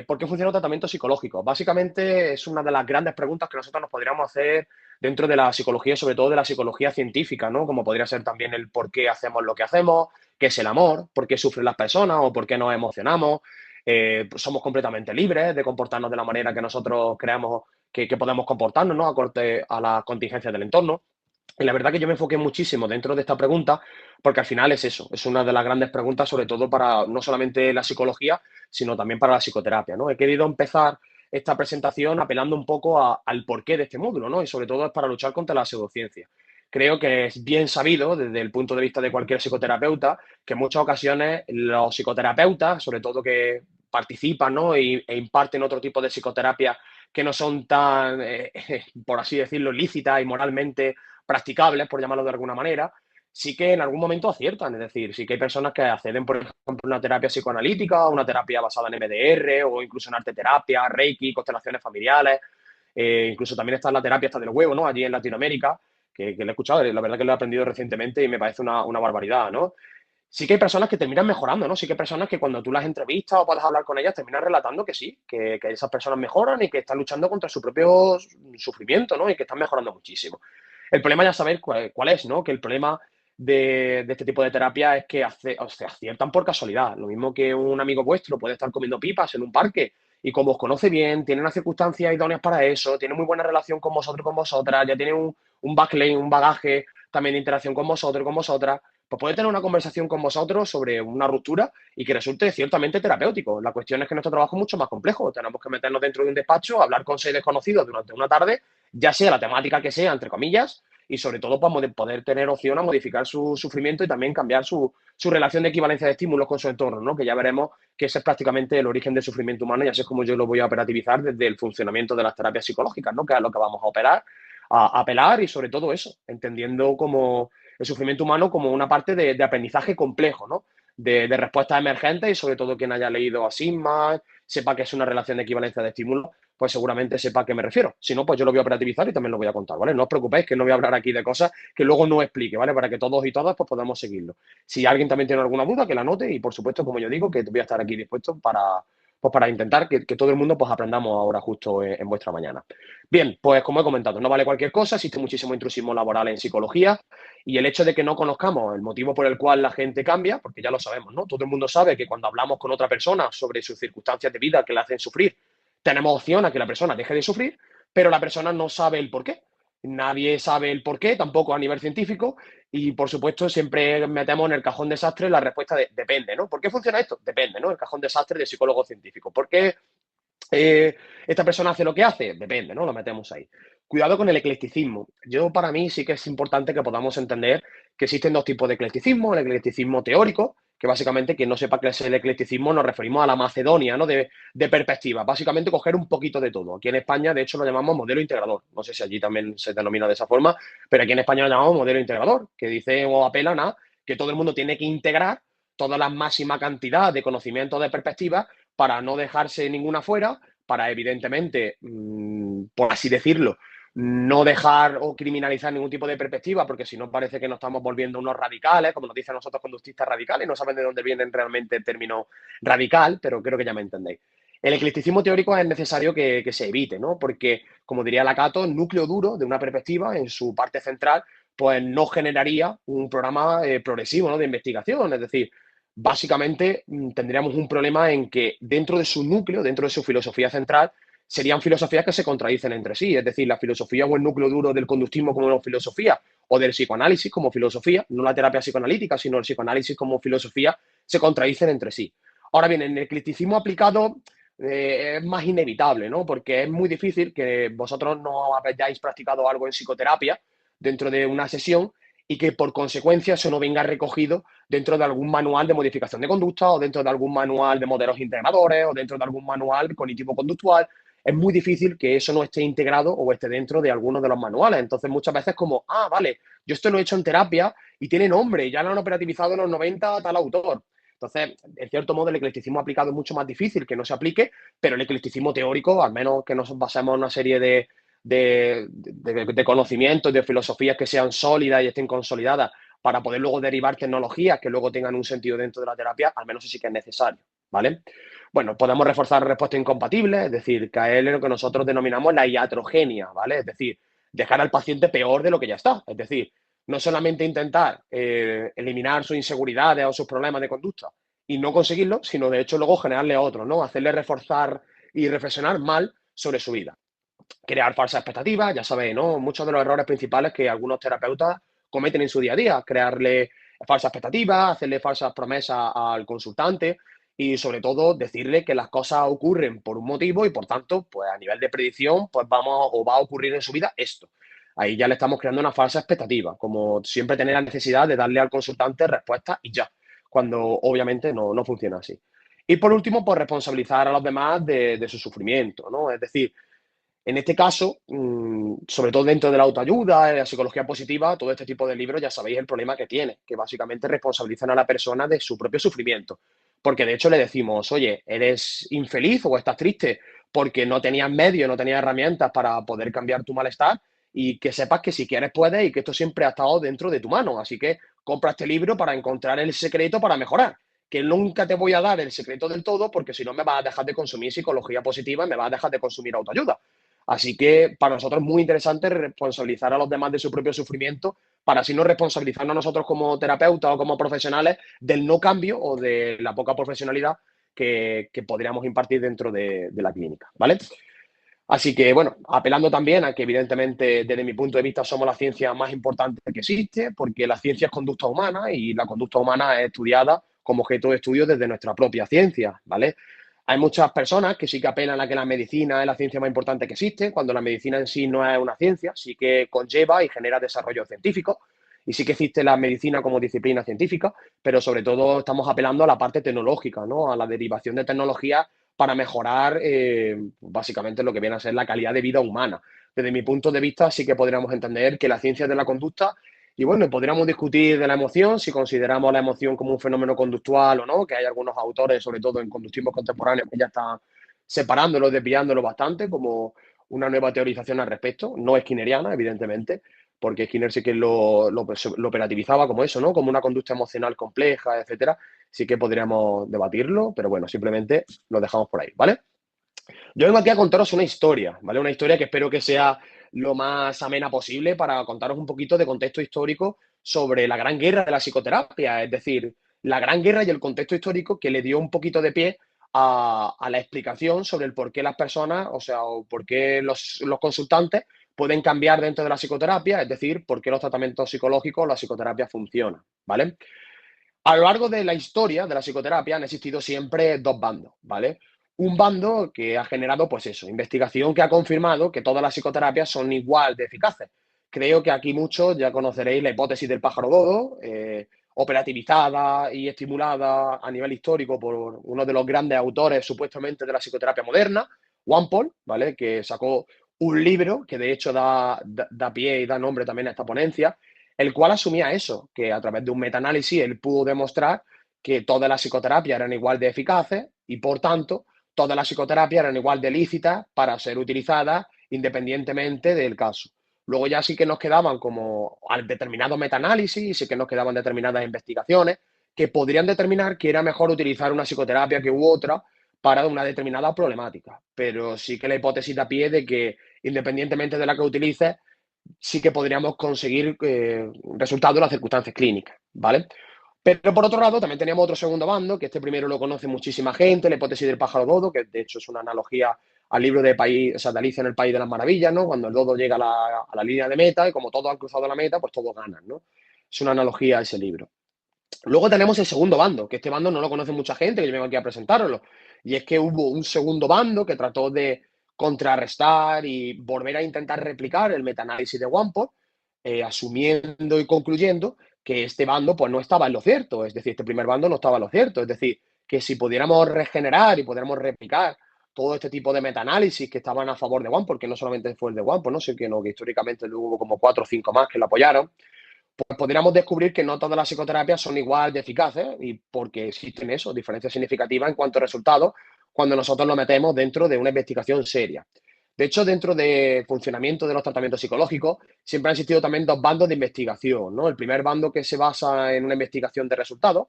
¿Por qué funciona el tratamiento psicológico? Básicamente es una de las grandes preguntas que nosotros nos podríamos hacer dentro de la psicología y sobre todo de la psicología científica, ¿no? Como podría ser también el por qué hacemos lo que hacemos, qué es el amor, por qué sufren las personas o por qué nos emocionamos. Somos completamente libres de comportarnos de la manera que nosotros creamos que podemos comportarnos, ¿no? Acorde a las contingencias del entorno. Y la verdad que yo me enfoqué muchísimo dentro de esta pregunta, porque al final es eso, es una de las grandes preguntas, sobre todo para no solamente la psicología, sino también para la psicoterapia, ¿no? He querido empezar esta presentación apelando un poco al porqué de este módulo, ¿no? Y sobre todo es para luchar contra la pseudociencia. Creo que es bien sabido, desde el punto de vista de cualquier psicoterapeuta, que en muchas ocasiones los psicoterapeutas, sobre todo que participan, ¿no? E imparten otro tipo de psicoterapia que no son tan, por así decirlo, lícitas y moralmente practicables, por llamarlo de alguna manera, sí que en algún momento aciertan. Es decir, sí que hay personas que acceden, por ejemplo, a una terapia psicoanalítica, una terapia basada en MDR o incluso en arteterapia, Reiki, constelaciones familiares. Incluso también está la terapia esta del huevo, ¿no? Allí en Latinoamérica, que lo he escuchado, la verdad que lo he aprendido recientemente y me parece una barbaridad, ¿no? Sí que hay personas que terminan mejorando, ¿no? Sí que hay personas que cuando tú las entrevistas o puedes hablar con ellas terminan relatando que sí, que esas personas mejoran y que están luchando contra su propio sufrimiento, ¿no? Y que están mejorando muchísimo. El problema ya sabéis cuál es, ¿no? Que el problema de este tipo de terapia es que se aciertan por casualidad. Lo mismo que un amigo vuestro puede estar comiendo pipas en un parque y como os conoce bien, tiene unas circunstancias idóneas para eso, tiene muy buena relación con vosotros, con vosotras, ya tiene un backline, un bagaje también de interacción con vosotros, con vosotras, pues puede tener una conversación con vosotros sobre una ruptura y que resulte ciertamente terapéutico. La cuestión es que nuestro trabajo es mucho más complejo. Tenemos que meternos dentro de un despacho, hablar con 6 desconocidos durante una tarde, ya sea la temática que sea, entre comillas, y sobre todo para poder tener opción a modificar su sufrimiento y también cambiar su relación de equivalencia de estímulos con su entorno, ¿no? Que ya veremos que ese es prácticamente el origen del sufrimiento humano y así es como yo lo voy a operativizar desde el funcionamiento de las terapias psicológicas, ¿no? Que es lo que vamos a operar, a apelar y sobre todo eso, entendiendo como el sufrimiento humano como una parte de aprendizaje complejo, ¿no? De respuestas emergentes y sobre todo quien haya leído a Sigma, sepa que es una relación de equivalencia de estímulos, pues seguramente sepa a qué me refiero. Si no, pues yo lo voy a operativizar y también lo voy a contar, ¿vale? No os preocupéis que no voy a hablar aquí de cosas que luego no explique, ¿vale? Para que todos y todas pues podamos seguirlo. Si alguien también tiene alguna duda, que la anote y por supuesto, como yo digo, que voy a estar aquí dispuesto para intentar que todo el mundo pues aprendamos ahora justo en vuestra mañana. Bien, pues como he comentado, no vale cualquier cosa, existe muchísimo intrusismo laboral en psicología y el hecho de que no conozcamos el motivo por el cual la gente cambia, porque ya lo sabemos, ¿no? Todo el mundo sabe que cuando hablamos con otra persona sobre sus circunstancias de vida que le hacen sufrir, tenemos opción a que la persona deje de sufrir, pero la persona no sabe el por qué. Nadie sabe el por qué, tampoco a nivel científico, y por supuesto siempre metemos en el cajón desastre la respuesta de depende, ¿no? ¿Por qué funciona esto? Depende, ¿no? El cajón desastre de psicólogo científico. ¿Por qué esta persona hace lo que hace? Depende, ¿no? Lo metemos ahí. Cuidado con el eclecticismo. Yo, para mí, sí que es importante que podamos entender que existen dos tipos de eclecticismo. El eclecticismo teórico, que básicamente, quien no sepa qué es el eclecticismo, nos referimos a la Macedonia, ¿no? De perspectiva. Básicamente, coger un poquito de todo. Aquí en España, de hecho, lo llamamos modelo integrador. No sé si allí también se denomina de esa forma, pero aquí en España lo llamamos modelo integrador, que dice o apelan a que todo el mundo tiene que integrar toda la máxima cantidad de conocimientos de perspectiva para no dejarse ninguna fuera, para evidentemente, por así decirlo, no dejar o criminalizar ningún tipo de perspectiva, porque si no parece que nos estamos volviendo unos radicales, como nos dicen nosotros conductistas radicales, no saben de dónde viene realmente el término radical, pero creo que ya me entendéis. El eclecticismo teórico es necesario que se evite, ¿no? Porque, como diría Lacato, el núcleo duro de una perspectiva, en su parte central, pues no generaría un programa progresivo, ¿no? De investigación. Es decir, básicamente tendríamos un problema en que dentro de su núcleo, dentro de su filosofía central, serían filosofías que se contradicen entre sí. Es decir, la filosofía o el núcleo duro del conductismo como filosofía o del psicoanálisis como filosofía, no la terapia psicoanalítica, sino el psicoanálisis como filosofía, se contradicen entre sí. Ahora bien, en el criticismo aplicado es más inevitable, ¿no? Porque es muy difícil que vosotros no hayáis practicado algo en psicoterapia dentro de una sesión y que por consecuencia eso no venga recogido dentro de algún manual de modificación de conducta o dentro de algún manual de modelos integradores o dentro de algún manual cognitivo-conductual. Es muy difícil que eso no esté integrado o esté dentro de algunos de los manuales. Entonces, muchas veces como, vale, yo esto lo he hecho en terapia y tiene nombre, ya lo han operativizado en los 90 tal autor. Entonces, en cierto modo, el eclecticismo aplicado es mucho más difícil que no se aplique, pero el eclecticismo teórico, al menos que nos basemos en una serie de conocimientos, de filosofías que sean sólidas y estén consolidadas para poder luego derivar tecnologías que luego tengan un sentido dentro de la terapia, al menos sí que es necesario, ¿vale? Bueno, podemos reforzar respuestas incompatibles, es decir, caer en lo que nosotros denominamos la iatrogenia, ¿vale? Es decir, dejar al paciente peor de lo que ya está. Es decir, no solamente intentar eliminar sus inseguridades o sus problemas de conducta y no conseguirlo, sino de hecho luego generarle otros, ¿no? Hacerle reforzar y reflexionar mal sobre su vida. Crear falsas expectativas, ya sabéis, ¿no? Muchos de los errores principales que algunos terapeutas cometen en su día a día, crearle falsas expectativas, hacerle falsas promesas al consultante y sobre todo decirle que las cosas ocurren por un motivo y por tanto, pues a nivel de predicción, pues vamos o va a ocurrir en su vida esto. Ahí ya le estamos creando una falsa expectativa, como siempre tener la necesidad de darle al consultante respuestas y ya, cuando obviamente no funciona así. Y por último, pues responsabilizar a los demás de su sufrimiento, ¿no? Es decir, en este caso, sobre todo dentro de la autoayuda, de la psicología positiva, todo este tipo de libros ya sabéis el problema que tiene, que básicamente responsabilizan a la persona de su propio sufrimiento. Porque de hecho le decimos, oye, ¿eres infeliz o estás triste porque no tenías medios, no tenías herramientas para poder cambiar tu malestar? Y que sepas que si quieres puedes y que esto siempre ha estado dentro de tu mano. Así que compra este libro para encontrar el secreto para mejorar. Que nunca te voy a dar el secreto del todo porque si no me vas a dejar de consumir psicología positiva y me vas a dejar de consumir autoayuda. Así que para nosotros es muy interesante responsabilizar a los demás de su propio sufrimiento para así no responsabilizarnos a nosotros como terapeutas o como profesionales del no cambio o de la poca profesionalidad que podríamos impartir dentro de la clínica, ¿vale? Así que, bueno, apelando también a que evidentemente desde mi punto de vista somos la ciencia más importante que existe, porque la ciencia es conducta humana y la conducta humana es estudiada como objeto de estudio desde nuestra propia ciencia, ¿vale? Hay muchas personas que sí que apelan a que la medicina es la ciencia más importante que existe, cuando la medicina en sí no es una ciencia, sí que conlleva y genera desarrollo científico, y sí que existe la medicina como disciplina científica, pero sobre todo estamos apelando a la parte tecnológica, ¿no? A la derivación de tecnologías para mejorar básicamente lo que viene a ser la calidad de vida humana. Desde mi punto de vista, sí que podríamos entender que la ciencia de la conducta, y bueno, podríamos discutir de la emoción, si consideramos la emoción como un fenómeno conductual o no, que hay algunos autores, sobre todo en conductismo contemporáneo, que ya están separándolo, desviándolo bastante, como una nueva teorización al respecto, no skinneriana, evidentemente, porque Skinner sí que lo operativizaba como eso, ¿no? Como una conducta emocional compleja, etcétera. Sí que podríamos debatirlo, pero bueno, simplemente lo dejamos por ahí, ¿vale? Yo vengo aquí a contaros una historia, ¿vale? Una historia que espero que sea lo más amena posible para contaros un poquito de contexto histórico sobre la gran guerra de la psicoterapia, es decir, la gran guerra y el contexto histórico que le dio un poquito de pie a la explicación sobre el por qué las personas, o sea, o por qué los consultantes pueden cambiar dentro de la psicoterapia, es decir, por qué los tratamientos psicológicos, la psicoterapia funciona, ¿vale? A lo largo de la historia de la psicoterapia han existido siempre dos bandos, ¿vale? Un bando que ha generado, pues eso, investigación que ha confirmado que todas las psicoterapias son igual de eficaces. Creo que aquí muchos ya conoceréis la hipótesis del pájaro dodo, operativizada y estimulada a nivel histórico por uno de los grandes autores supuestamente de la psicoterapia moderna, Walpole, ¿vale? Que sacó un libro que de hecho da pie y da nombre también a esta ponencia, el cual asumía eso, que a través de un metaanálisis él pudo demostrar que todas las psicoterapias eran igual de eficaces y, por tanto, todas las psicoterapias eran igual de lícitas para ser utilizadas independientemente del caso. Luego ya sí que nos quedaban como determinados metaanálisis y sí que nos quedaban determinadas investigaciones que podrían determinar que era mejor utilizar una psicoterapia que u otra para una determinada problemática. Pero sí que la hipótesis da pie de que independientemente de la que utilices, sí que podríamos conseguir resultados en las circunstancias clínicas, ¿vale? Pero por otro lado, también teníamos otro segundo bando, que este primero lo conoce muchísima gente, la hipótesis del pájaro dodo, que de hecho es una analogía al libro de, País, o sea, de Alicia en el País de las Maravillas, ¿no? Cuando el dodo llega a la línea de meta y como todos han cruzado la meta, pues todos ganan, ¿no? Es una analogía a ese libro. Luego tenemos el segundo bando, que este bando no lo conoce mucha gente, que yo vengo aquí a presentároslo. Y es que hubo un segundo bando que trató de contrarrestar y volver a intentar replicar el metaanálisis de Wampo, asumiendo y concluyendo que este bando pues no estaba en lo cierto, es decir, este primer bando no estaba en lo cierto, es decir, que si pudiéramos regenerar y pudiéramos replicar todo este tipo de metaanálisis que estaban a favor de Wampo, porque no solamente fue el de Wampo, no sé que no, que históricamente hubo como 4 o 5 más que lo apoyaron, pues podríamos descubrir que no todas las psicoterapias son igual de eficaces y porque existen eso, diferencias significativas en cuanto a resultados cuando nosotros lo metemos dentro de una investigación seria. De hecho, dentro del funcionamiento de los tratamientos psicológicos, siempre han existido también dos bandos de investigación, ¿no? El primer bando que se basa en una investigación de resultados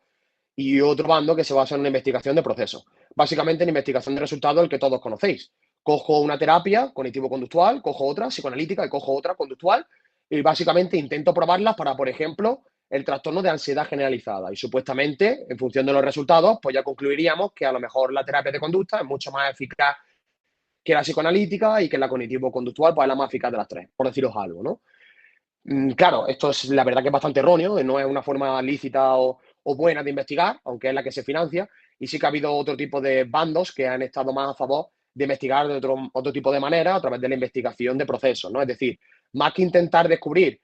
y otro bando que se basa en una investigación de procesos. Básicamente en investigación de resultados, el que todos conocéis. Cojo una terapia cognitivo-conductual, cojo otra psicoanalítica y cojo otra conductual y básicamente intento probarlas para, por ejemplo, el trastorno de ansiedad generalizada. Y supuestamente, en función de los resultados, pues ya concluiríamos que a lo mejor la terapia de conducta es mucho más eficaz que la psicoanalítica y que la cognitivo-conductual pues es la más eficaz de las tres, por deciros algo, ¿no? Claro, esto es la verdad que es bastante erróneo, no es una forma lícita o buena de investigar, aunque es la que se financia, y sí que ha habido otro tipo de bandos que han estado más a favor de investigar de otro tipo de manera a través de la investigación de procesos, ¿no? Es decir, más que intentar descubrir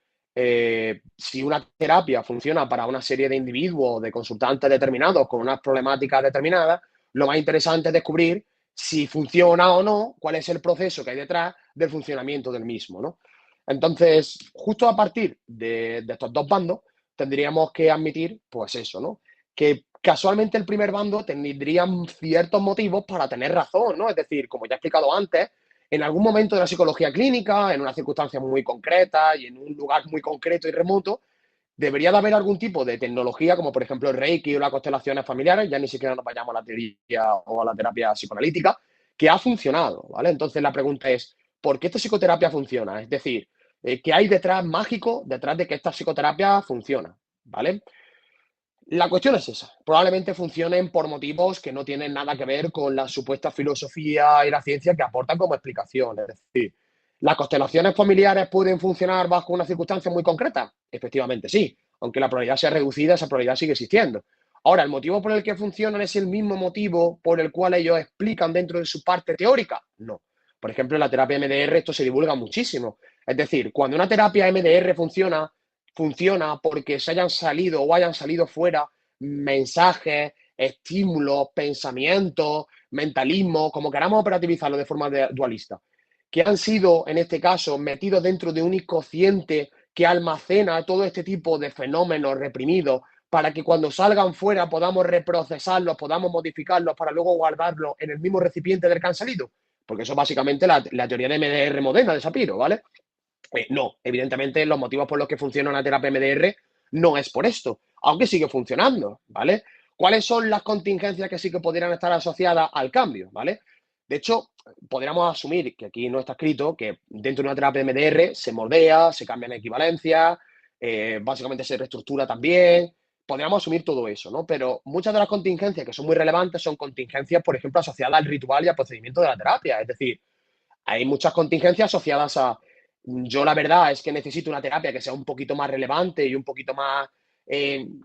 si una terapia funciona para una serie de individuos, de consultantes determinados con unas problemáticas determinadas, lo más interesante es descubrir si funciona o no, cuál es el proceso que hay detrás del funcionamiento del mismo, ¿no? Entonces, justo a partir de estos dos bandos, tendríamos que admitir, pues eso, ¿no? Que casualmente el primer bando tendría ciertos motivos para tener razón, ¿no? Es decir, como ya he explicado antes, en algún momento de la psicología clínica, en unas circunstancias muy concretas y en un lugar muy concreto y remoto, debería de haber algún tipo de tecnología, como por ejemplo el Reiki o las constelaciones familiares, ya ni siquiera nos vayamos a la teoría o a la terapia psicoanalítica, que ha funcionado, ¿vale? Entonces la pregunta es, ¿por qué esta psicoterapia funciona? Es decir, ¿qué hay detrás mágico, detrás de que esta psicoterapia funciona? ¿Vale? La cuestión es esa. Probablemente funcionen por motivos que no tienen nada que ver con la supuesta filosofía y la ciencia que aportan como explicación. Es decir, ¿las constelaciones familiares pueden funcionar bajo una circunstancia muy concreta? Efectivamente, sí. Aunque la probabilidad sea reducida, esa probabilidad sigue existiendo. Ahora, ¿el motivo por el que funcionan es el mismo motivo por el cual ellos explican dentro de su parte teórica? No. Por ejemplo, en la terapia MDR esto se divulga muchísimo. Es decir, cuando una terapia MDR funciona porque se hayan salido o hayan salido fuera mensajes, estímulos, pensamientos, mentalismo, como queramos operativizarlo de forma dualista, que han sido, en este caso, metidos dentro de un inconsciente que almacena todo este tipo de fenómenos reprimidos para que cuando salgan fuera podamos reprocesarlos, podamos modificarlos para luego guardarlos en el mismo recipiente del que han salido. Porque eso es básicamente la teoría de MDR moderna de Sapiro, ¿vale? No, evidentemente los motivos por los que funciona una terapia MDR no es por esto, aunque sigue funcionando, ¿vale? ¿Cuáles son las contingencias que sí que podrían estar asociadas al cambio, ¿vale? De hecho, podríamos asumir, que aquí no está escrito, que dentro de una terapia MDR se moldea, se cambian equivalencias, básicamente se reestructura también. Podríamos asumir todo eso, ¿no? Pero muchas de las contingencias que son muy relevantes son contingencias, por ejemplo, asociadas al ritual y al procedimiento de la terapia. Es decir, hay muchas contingencias asociadas a, yo la verdad es que necesito una terapia que sea un poquito más relevante y un poquito más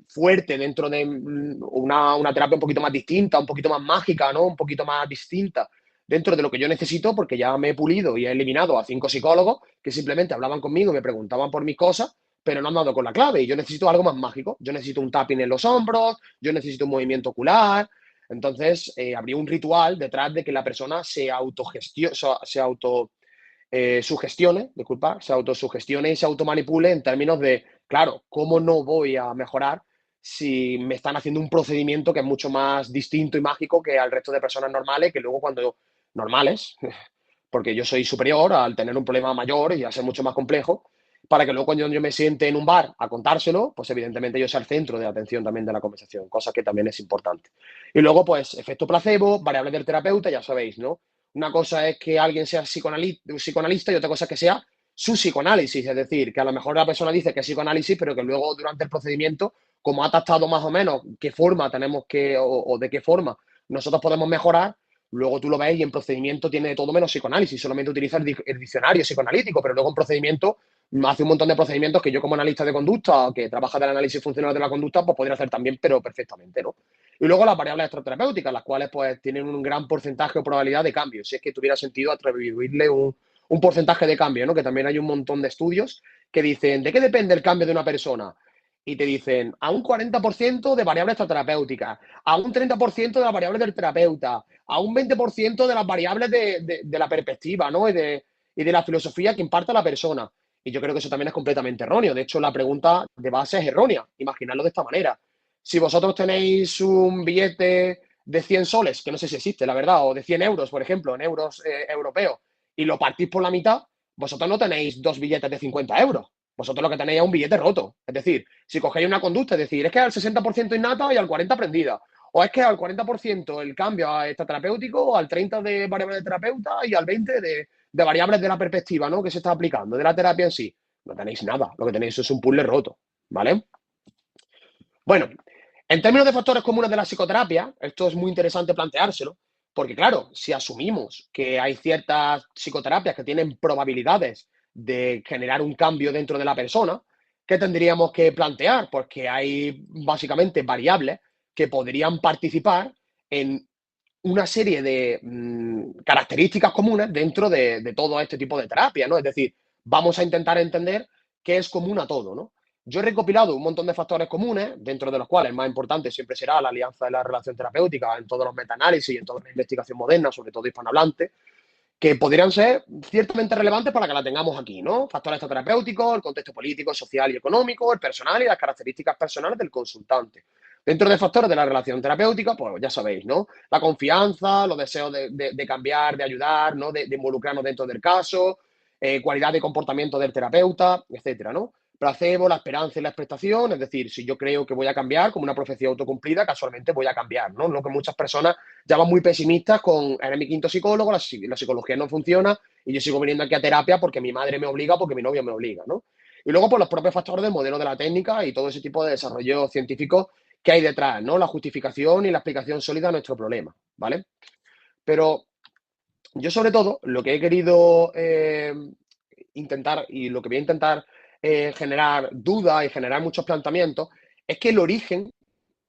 fuerte dentro de una terapia un poquito más distinta, un poquito más mágica, ¿no? Un poquito más distinta dentro de lo que yo necesito porque ya me he pulido y he eliminado a 5 psicólogos que simplemente hablaban conmigo, me preguntaban por mis cosas, pero no han dado con la clave y yo necesito algo más mágico. Yo necesito un tapping en los hombros, yo necesito un movimiento ocular. Entonces, habría un ritual detrás de que la persona se autogestione, se auto sugestione, disculpa, se autosugestione y se automanipule en términos de, claro, ¿cómo no voy a mejorar si me están haciendo un procedimiento que es mucho más distinto y mágico que al resto de personas normales, que luego cuando normales, porque yo soy superior al tener un problema mayor y a ser mucho más complejo, para que luego cuando yo me siente en un bar a contárselo, pues evidentemente yo sea el centro de atención también de la conversación, cosa que también es importante. Y luego, pues, efecto placebo, variables del terapeuta, ya sabéis, ¿no? Una cosa es que alguien sea psicoanalista y otra cosa es que sea su psicoanálisis, es decir, que a lo mejor la persona dice que es psicoanálisis, pero que luego durante el procedimiento, como ha tratado más o menos qué forma tenemos que, o de qué forma nosotros podemos mejorar, luego tú lo ves y en procedimiento tiene todo menos psicoanálisis, solamente utiliza el diccionario psicoanalítico, pero luego en procedimiento hace un montón de procedimientos que yo como analista de conducta, que trabaja del análisis funcional de la conducta, pues podría hacer también, pero perfectamente, ¿no? Y luego las variables extraterapéuticas, las cuales pues tienen un gran porcentaje o probabilidad de cambio, si es que tuviera sentido atribuirle un porcentaje de cambio, ¿no? Que también hay un montón de estudios que dicen, ¿de qué depende el cambio de una persona? Y te dicen, a un 40% de variables extraterapéuticas, a un 30% de las variables del terapeuta, a un 20% de las variables de la perspectiva, ¿no? Y de la filosofía que imparte la persona. Y yo creo que eso también es completamente erróneo. De hecho, la pregunta de base es errónea. Imaginadlo de esta manera. Si vosotros tenéis un billete de 100 soles, que no sé si existe, la verdad, o de 100 euros, por ejemplo, en euros europeos, y lo partís por la mitad, vosotros no tenéis dos billetes de 50 euros. vosotros lo que tenéis es un billete roto. Es decir, si cogéis una conducta, es decir, es que al 60% innata y al 40% aprendida. O es que al 40% el cambio está terapéutico, al 30% de variables de terapeuta y al 20% de variables de la perspectiva, ¿no? Que se está aplicando, de la terapia en sí. No tenéis nada, lo que tenéis es un puzzle roto, ¿vale? Bueno, en términos de factores comunes de la psicoterapia, esto es muy interesante planteárselo, porque claro, si asumimos que hay ciertas psicoterapias que tienen probabilidades de generar un cambio dentro de la persona, ¿qué tendríamos que plantear? Pues que hay básicamente variables que podrían participar en una serie de características comunes dentro de todo este tipo de terapia, ¿no? Es decir, vamos a intentar entender qué es común a todo, ¿no? Yo he recopilado un montón de factores comunes, dentro de los cuales el más importante siempre será la alianza de la relación terapéutica en todos los metaanálisis y en toda la investigación moderna, sobre todo hispanohablante, que podrían ser ciertamente relevantes para que la tengamos aquí, ¿no? Factores terapéuticos, el contexto político, social y económico, el personal y las características personales del consultante. Dentro de factores de la relación terapéutica, pues ya sabéis, ¿no? La confianza, los deseos de cambiar, de ayudar, ¿no? De involucrarnos dentro del caso, cualidad de comportamiento del terapeuta, etcétera, ¿no? Placebo, la esperanza y la expectación, es decir, si yo creo que voy a cambiar, como una profecía autocumplida, casualmente voy a cambiar, ¿no? Lo que muchas personas ya van muy pesimistas con, eres mi quinto psicólogo, la psicología no funciona y yo sigo viniendo aquí a terapia porque mi madre me obliga, porque mi novio me obliga, ¿no? Y luego, por los propios factores del modelo de la técnica y todo ese tipo de desarrollo científico que hay detrás, ¿no? La justificación y la explicación sólida de nuestro problema, ¿vale? Pero yo, sobre todo, lo que he querido intentar y lo que voy a intentar generar dudas y generar muchos planteamientos es que el origen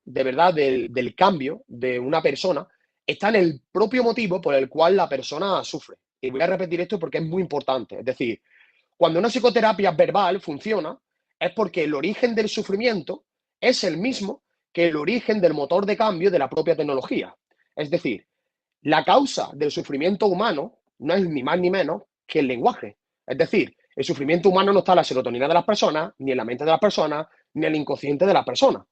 de verdad del cambio de una persona está en el propio motivo por el cual la persona sufre. Y voy a repetir esto porque es muy importante. Es decir, cuando una psicoterapia verbal funciona, es porque el origen del sufrimiento es el mismo que el origen del motor de cambio de la propia tecnología. Es decir, la causa del sufrimiento humano no es ni más ni menos que el lenguaje. Es decir, el sufrimiento humano no está en la serotonina de las personas, ni en la mente de las personas, ni en el inconsciente de las personas.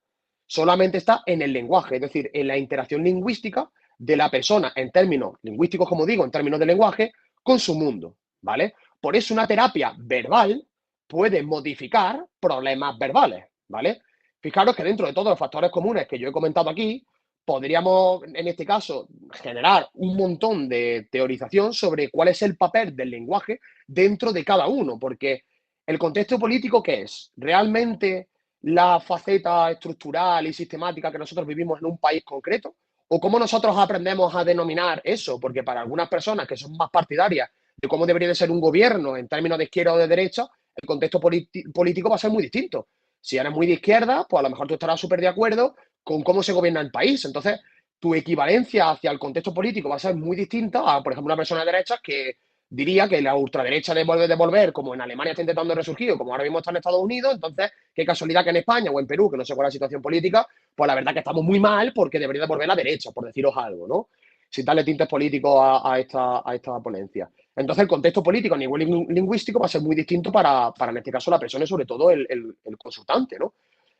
Solamente está en el lenguaje, es decir, en la interacción lingüística de la persona en términos lingüísticos, como digo, en términos de lenguaje, con su mundo, ¿vale? Por eso una terapia verbal puede modificar problemas verbales, ¿vale? Fijaros que dentro de todos los factores comunes que yo he comentado aquí, podríamos, en este caso, generar un montón de teorización sobre cuál es el papel del lenguaje dentro de cada uno, porque el contexto político, ¿qué es? ¿Realmente la faceta estructural y sistemática que nosotros vivimos en un país concreto? ¿O cómo nosotros aprendemos a denominar eso? Porque para algunas personas que son más partidarias de cómo debería de ser un gobierno en términos de izquierda o de derecha, el contexto político va a ser muy distinto. Si eres muy de izquierda, pues a lo mejor tú estarás súper de acuerdo con cómo se gobierna el país. Entonces, tu equivalencia hacia el contexto político va a ser muy distinta a, por ejemplo, una persona de derecha que diría que la ultraderecha debe de volver, como en Alemania está intentando resurgir, o como ahora mismo está en Estados Unidos. Entonces, qué casualidad que en España o en Perú, que no sé cuál es la situación política, pues la verdad que estamos muy mal porque debería de volver a la derecha, por deciros algo, ¿no? Sin darle tintes políticos a esta ponencia. Entonces, el contexto político a nivel lingüístico va a ser muy distinto para en este caso, la persona y sobre todo el consultante, ¿no?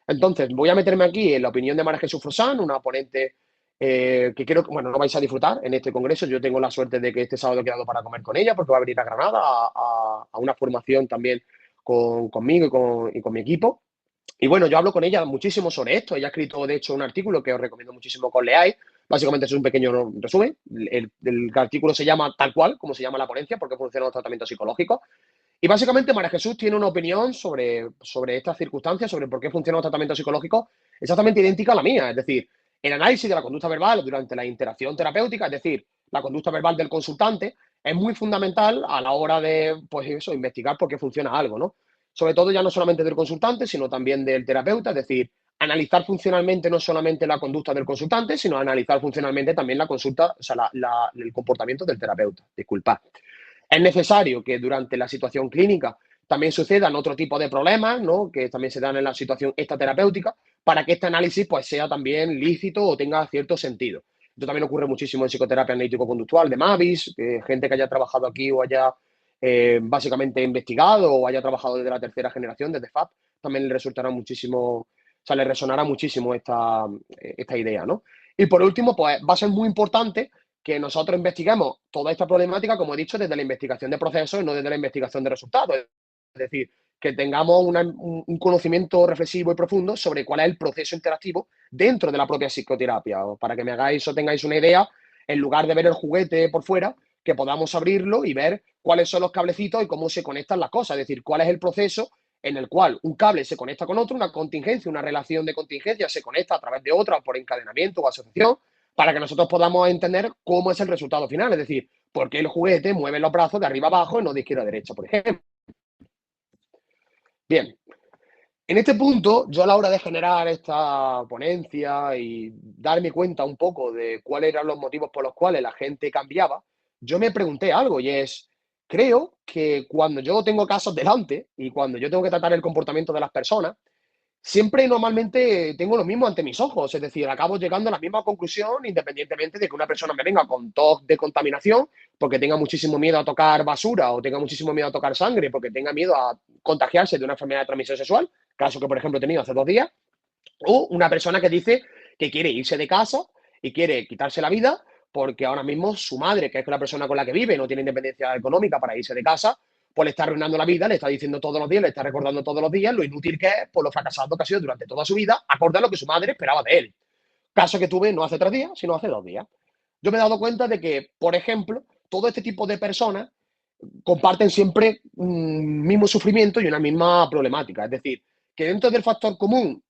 Entonces, voy a meterme aquí en la opinión de María Jesús Frosán, una ponente que creo que, bueno, no vais a disfrutar en este congreso. Yo tengo la suerte de que este sábado he quedado para comer con ella porque va a venir a Granada a una formación también conmigo y con mi equipo. Y bueno, yo hablo con ella muchísimo sobre esto. Ella ha escrito, de hecho, un artículo que os recomiendo muchísimo que os leáis. Básicamente es un pequeño resumen. El artículo se llama tal cual, como se llama la ponencia, porque funcionan los tratamientos psicológicos. Y básicamente María Jesús tiene una opinión sobre estas circunstancias, sobre por qué funcionan los tratamientos psicológicos, exactamente idéntica a la mía. Es decir, el análisis de la conducta verbal durante la interacción terapéutica, es decir, la conducta verbal del consultante, es muy fundamental a la hora de, pues eso, investigar por qué funciona algo, ¿no? Sobre todo ya no solamente del consultante, sino también del terapeuta, es decir, analizar funcionalmente no solamente la conducta del consultante, sino analizar funcionalmente también la consulta, o sea, el comportamiento del terapeuta. Disculpad. Es necesario que durante la situación clínica también sucedan otro tipo de problemas, ¿no? Que también se dan en la situación extraterapéutica, para que este análisis pues, sea también lícito o tenga cierto sentido. Esto también ocurre muchísimo en psicoterapia analítico-conductual de Mavis, gente que haya trabajado aquí o haya básicamente investigado o haya trabajado desde la tercera generación, desde FAP, también le resultará muchísimo, o sea, le resonará muchísimo esta idea, ¿no? Y por último, pues va a ser muy importante que nosotros investiguemos toda esta problemática, como he dicho, desde la investigación de procesos y no desde la investigación de resultados. Es decir, que tengamos un conocimiento reflexivo y profundo sobre cuál es el proceso interactivo dentro de la propia psicoterapia. O para que me hagáis o tengáis una idea, en lugar de ver el juguete por fuera, que podamos abrirlo y ver cuáles son los cablecitos y cómo se conectan las cosas, es decir, cuál es el proceso en el cual un cable se conecta con otro, una contingencia, una relación de contingencia se conecta a través de otra por encadenamiento o asociación, para que nosotros podamos entender cómo es el resultado final, es decir, por qué el juguete mueve los brazos de arriba a abajo y no de izquierda a derecha, por ejemplo. Bien, en este punto, yo a la hora de generar esta ponencia y darme cuenta un poco de cuáles eran los motivos por los cuales la gente cambiaba, yo me pregunté algo y es, creo que cuando yo tengo casos delante y cuando yo tengo que tratar el comportamiento de las personas, siempre normalmente tengo lo mismo ante mis ojos, es decir, acabo llegando a la misma conclusión independientemente de que una persona me venga con tos de contaminación porque tenga muchísimo miedo a tocar basura o tenga muchísimo miedo a tocar sangre porque tenga miedo a contagiarse de una enfermedad de transmisión sexual, caso que por ejemplo he tenido hace 2 días, o una persona que dice que quiere irse de casa y quiere quitarse la vida porque ahora mismo su madre, que es la persona con la que vive, no tiene independencia económica para irse de casa, pues le está arruinando la vida, le está diciendo todos los días, le está recordando todos los días lo inútil que es, por lo fracasado que ha sido durante toda su vida, acorde a lo que su madre esperaba de él. Caso que tuve no hace 3 días, sino hace 2 días. Yo me he dado cuenta de que, por ejemplo, todo este tipo de personas comparten siempre un mismo sufrimiento y una misma problemática. Es decir, que dentro del factor común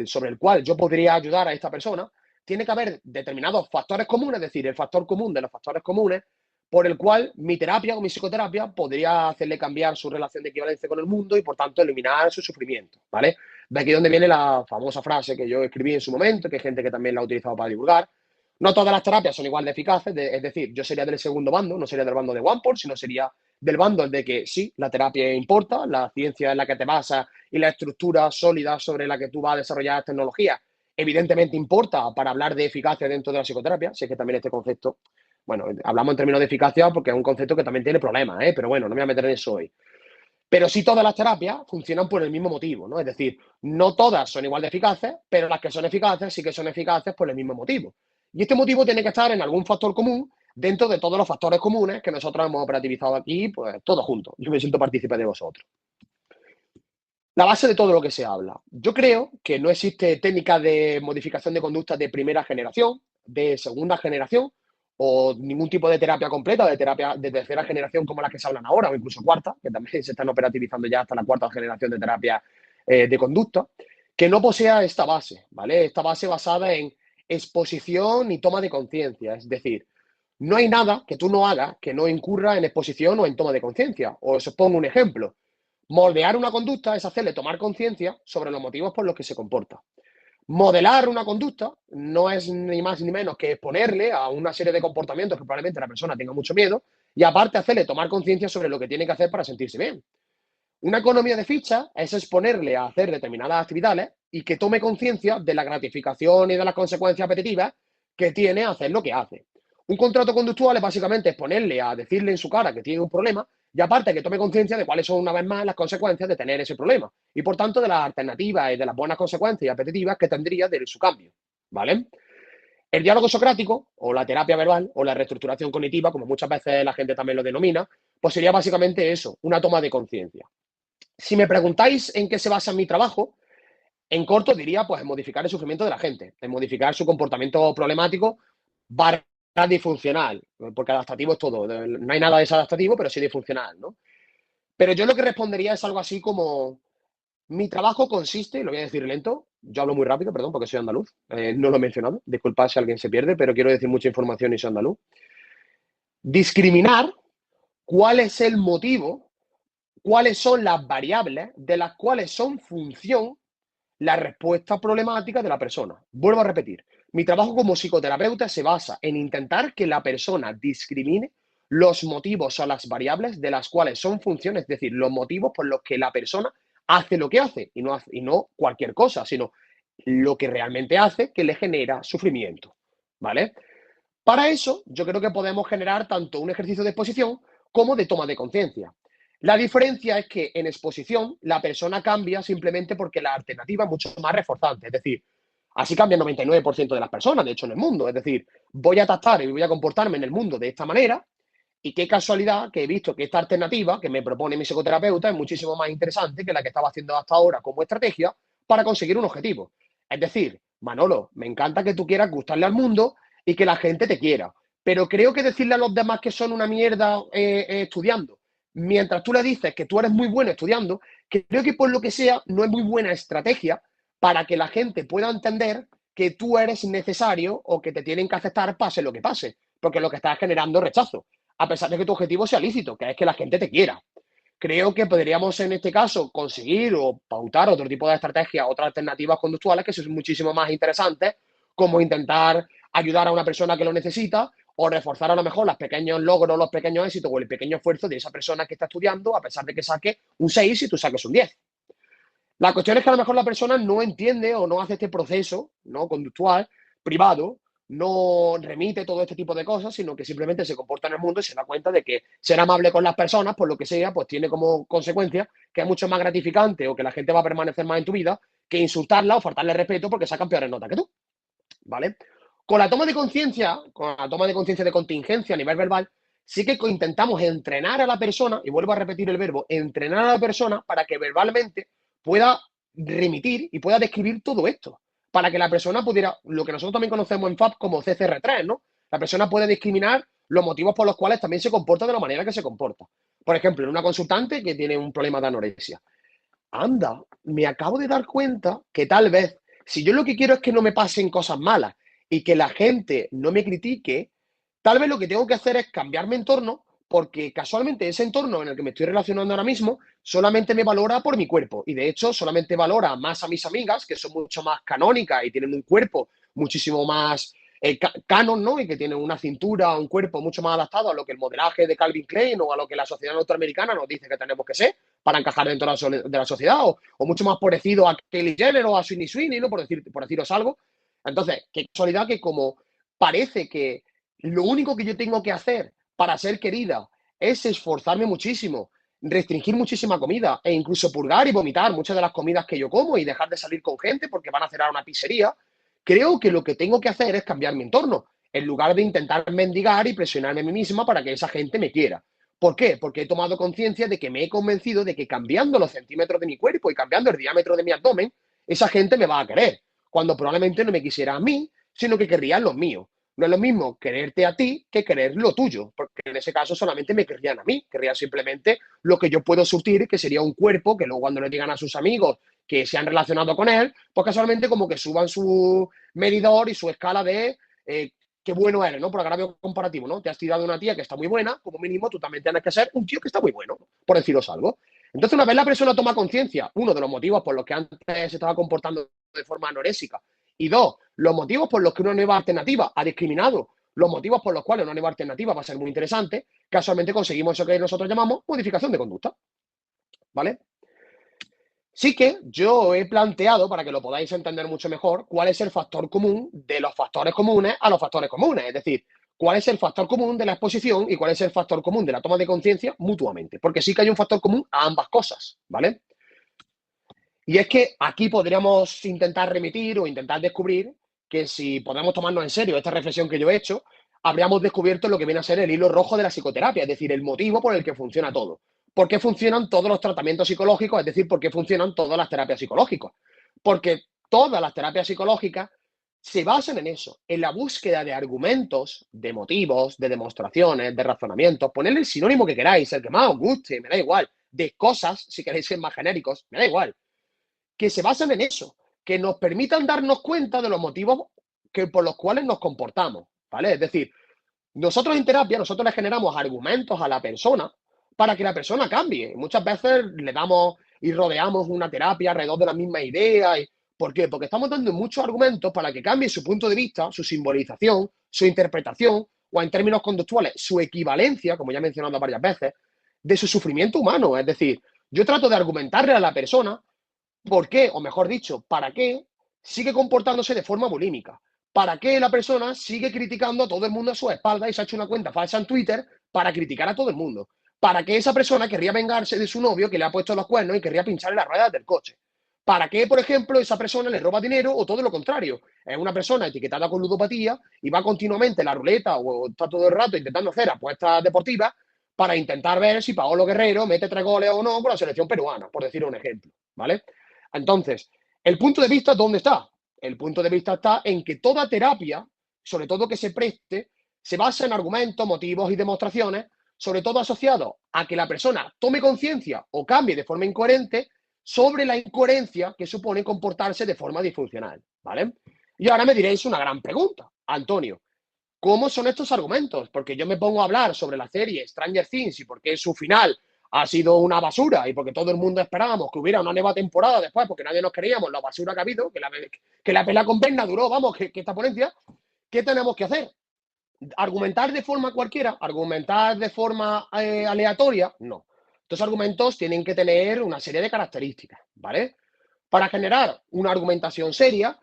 sobre el cual yo podría ayudar a esta persona, tiene que haber determinados factores comunes, es decir, el factor común de los factores comunes, por el cual mi terapia o mi psicoterapia podría hacerle cambiar su relación de equivalencia con el mundo y, por tanto, eliminar su sufrimiento, ¿vale? De aquí donde viene la famosa frase que yo escribí en su momento, que hay gente que también la ha utilizado para divulgar. No todas las terapias son igual de eficaces, es decir, yo sería del segundo bando, no sería del bando de OnePort, sino sería del bando de que sí, la terapia importa, la ciencia en la que te basas y la estructura sólida sobre la que tú vas a desarrollar tecnología, evidentemente importa para hablar de eficacia dentro de la psicoterapia. Sé que también este concepto, bueno, hablamos en términos de eficacia porque es un concepto que también tiene problemas, ¿eh? Pero bueno, no me voy a meter en eso hoy. Pero sí todas las terapias funcionan por el mismo motivo, ¿no? Es decir, no todas son igual de eficaces, pero las que son eficaces sí que son eficaces por el mismo motivo. Y este motivo tiene que estar en algún factor común dentro de todos los factores comunes que nosotros hemos operativizado aquí, pues todos juntos. Yo me siento partícipe de vosotros. La base de todo lo que se habla. Yo creo que no existe técnica de modificación de conducta de primera generación, de segunda generación, o ningún tipo de terapia completa, de terapia de tercera generación como las que se hablan ahora, o incluso cuarta, que también se están operativizando ya hasta la cuarta generación de terapia de conducta, que no posea esta base, ¿vale? Esta base basada en exposición y toma de conciencia. Es decir, no hay nada que tú no hagas que no incurra en exposición o en toma de conciencia. Os pongo un ejemplo. Moldear una conducta es hacerle tomar conciencia sobre los motivos por los que se comporta. Modelar una conducta no es ni más ni menos que exponerle a una serie de comportamientos que probablemente la persona tenga mucho miedo y aparte hacerle tomar conciencia sobre lo que tiene que hacer para sentirse bien. Una economía de ficha es exponerle a hacer determinadas actividades y que tome conciencia de la gratificación y de las consecuencias apetitivas que tiene hacer lo que hace. Un contrato conductual es básicamente exponerle a decirle en su cara que tiene un problema y aparte que tome conciencia de cuáles son una vez más las consecuencias de tener ese problema y por tanto de las alternativas y de las buenas consecuencias apetitivas que tendría de su cambio. ¿Vale? El diálogo socrático o la terapia verbal o la reestructuración cognitiva, como muchas veces la gente también lo denomina, pues sería básicamente eso, una toma de conciencia. Si me preguntáis en qué se basa mi trabajo, en corto diría pues en modificar el sufrimiento de la gente, en modificar su comportamiento problemático barra disfuncional, porque adaptativo es todo, no hay nada desadaptativo, pero sí disfuncional, ¿no? Pero yo lo que respondería es algo así como, mi trabajo consiste, lo voy a decir lento, yo hablo muy rápido, perdón, porque soy andaluz, no lo he mencionado, disculpad si alguien se pierde, pero quiero decir mucha información y soy andaluz. Discriminar cuál es el motivo, cuáles son las variables de las cuales son función la respuesta problemática de la persona. Vuelvo a repetir, mi trabajo como psicoterapeuta se basa en intentar que la persona discrimine los motivos o las variables de las cuales son funciones, es decir, los motivos por los que la persona hace lo que hace y no cualquier cosa, sino lo que realmente hace que le genera sufrimiento. ¿Vale? Para eso, yo creo que podemos generar tanto un ejercicio de exposición como de toma de conciencia. La diferencia es que en exposición la persona cambia simplemente porque la alternativa es mucho más reforzante. Es decir, así cambia el 99% de las personas, de hecho, en el mundo. Es decir, voy a tratar y voy a comportarme en el mundo de esta manera Y qué casualidad que he visto que esta alternativa que me propone mi psicoterapeuta es muchísimo más interesante que la que estaba haciendo hasta ahora como estrategia para conseguir un objetivo. Es decir, Manolo, me encanta que tú quieras gustarle al mundo y que la gente te quiera, pero creo que decirle a los demás que son una mierda estudiando, mientras tú le dices que tú eres muy bueno estudiando, creo que por lo que sea no es muy buena estrategia para que la gente pueda entender que tú eres necesario o que te tienen que aceptar pase lo que pase, porque lo que estás generando es rechazo, a pesar de que tu objetivo sea lícito, que es que la gente te quiera. Creo que podríamos en este caso conseguir o pautar otro tipo de estrategias, otras alternativas conductuales que son muchísimo más interesantes, como intentar ayudar a una persona que lo necesita o reforzar a lo mejor los pequeños logros, los pequeños éxitos o el pequeño esfuerzo de esa persona que está estudiando, a pesar de que saque un 6 y tú saques un 10. La cuestión es que a lo mejor la persona no entiende o no hace este proceso, ¿no?, conductual, privado, no remite todo este tipo de cosas, sino que simplemente se comporta en el mundo y se da cuenta de que ser amable con las personas, por lo que sea, pues tiene como consecuencia que es mucho más gratificante o que la gente va a permanecer más en tu vida que insultarla o faltarle respeto porque sacan peores notas que tú, ¿vale? Con la toma de conciencia de contingencia a nivel verbal, sí que intentamos entrenar a la persona, y vuelvo a repetir el verbo, entrenar a la persona para que verbalmente pueda remitir y pueda describir todo esto, para que la persona pudiera, lo que nosotros también conocemos en FAP como CCR3, ¿no? La persona puede discriminar los motivos por los cuales también se comporta de la manera que se comporta. Por ejemplo, en una consultante que tiene un problema de anorexia. Anda, me acabo de dar cuenta que tal vez, si yo lo que quiero es que no me pasen cosas malas y que la gente no me critique, tal vez lo que tengo que hacer es cambiar mi entorno, porque casualmente ese entorno en el que me estoy relacionando ahora mismo solamente me valora por mi cuerpo y de hecho solamente valora más a mis amigas, que son mucho más canónicas y tienen un cuerpo muchísimo más canon, ¿no? Y que tienen una cintura, un cuerpo mucho más adaptado a lo que el modelaje de Calvin Klein o a lo que la sociedad norteamericana nos dice que tenemos que ser para encajar dentro de la sociedad, o mucho más parecido a Kylie Jenner o a Sweeney Sweeney, ¿no? Por deciros algo. Entonces, qué casualidad que como parece que lo único que yo tengo que hacer para ser querida es esforzarme muchísimo, restringir muchísima comida e incluso purgar y vomitar muchas de las comidas que yo como y dejar de salir con gente porque van a cerrar una pizzería, creo que lo que tengo que hacer es cambiar mi entorno, en lugar de intentar mendigar y presionarme a mí misma para que esa gente me quiera. ¿Por qué? Porque he tomado conciencia de que me he convencido de que cambiando los centímetros de mi cuerpo y cambiando el diámetro de mi abdomen, esa gente me va a querer, cuando probablemente no me quisiera a mí, sino que querrían los míos. No es lo mismo quererte a ti que querer lo tuyo, porque en ese caso solamente me querrían a mí, querrían simplemente lo que yo puedo surtir, que sería un cuerpo que luego cuando le digan a sus amigos que se han relacionado con él, pues casualmente como que suban su medidor y su escala de qué bueno eres, ¿no? Por agravio comparativo, ¿no? Te has tirado una tía que está muy buena, como mínimo tú también tienes que ser un tío que está muy bueno, por deciros algo. Entonces, una vez la persona toma conciencia, uno, de los motivos por los que antes se estaba comportando de forma anorésica, y dos, los motivos por los que una nueva alternativa ha discriminado, los motivos por los cuales una nueva alternativa va a ser muy interesante, casualmente conseguimos eso que nosotros llamamos modificación de conducta, ¿vale? Sí que yo he planteado, para que lo podáis entender mucho mejor, cuál es el factor común de los factores comunes a los factores comunes. Es decir, cuál es el factor común de la exposición y cuál es el factor común de la toma de conciencia mutuamente. Porque sí que hay un factor común a ambas cosas, ¿vale? Y es que aquí podríamos intentar remitir o intentar descubrir que si podemos tomarnos en serio esta reflexión que yo he hecho, habríamos descubierto lo que viene a ser el hilo rojo de la psicoterapia, es decir, el motivo por el que funciona todo. ¿Por qué funcionan todos los tratamientos psicológicos? Es decir, ¿por qué funcionan todas las terapias psicológicas? Porque todas las terapias psicológicas se basan en eso, en la búsqueda de argumentos, de motivos, de demostraciones, de razonamientos, ponerle el sinónimo que queráis, el que más os guste, me da igual, de cosas, si queréis ser más genéricos, me da igual, que se basan en eso, que nos permitan darnos cuenta de los motivos por los cuales nos comportamos, ¿vale? Es decir, nosotros en terapia, nosotros le generamos argumentos a la persona para que la persona cambie. Muchas veces le damos y rodeamos una terapia alrededor de la misma idea. ¿Por qué? Porque estamos dando muchos argumentos para que cambie su punto de vista, su simbolización, su interpretación, o en términos conductuales, su equivalencia, como ya he mencionado varias veces, de su sufrimiento humano. Es decir, yo trato de argumentarle a la persona por qué, o mejor dicho, para qué sigue comportándose de forma bulímica. ¿Para qué la persona sigue criticando a todo el mundo a su espalda y se ha hecho una cuenta falsa en Twitter para criticar a todo el mundo? ¿Para qué esa persona querría vengarse de su novio que le ha puesto los cuernos y querría pincharle las ruedas del coche? ¿Para qué, por ejemplo, esa persona le roba dinero o todo lo contrario? Es una persona etiquetada con ludopatía y va continuamente en la ruleta o está todo el rato intentando hacer apuestas deportivas para intentar ver si Paolo Guerrero mete 3 goles o no con la selección peruana, por decir un ejemplo, ¿vale? Entonces, ¿el punto de vista dónde está? El punto de vista está en que toda terapia, sobre todo que se preste, se basa en argumentos, motivos y demostraciones, sobre todo asociados a que la persona tome conciencia o cambie de forma incoherente sobre la incoherencia que supone comportarse de forma disfuncional, ¿vale? Y ahora me diréis una gran pregunta, Antonio, ¿cómo son estos argumentos? Porque yo me pongo a hablar sobre la serie Stranger Things y por qué su final ha sido una basura y porque todo el mundo esperábamos que hubiera una nueva temporada después, porque nadie nos creíamos la basura que ha habido, que la pelea con Berna duró, vamos, que esta ponencia, ¿qué tenemos que hacer? ¿Argumentar de forma cualquiera? ¿Argumentar de forma aleatoria? No. Estos argumentos tienen que tener una serie de características, ¿vale? Para generar una argumentación seria,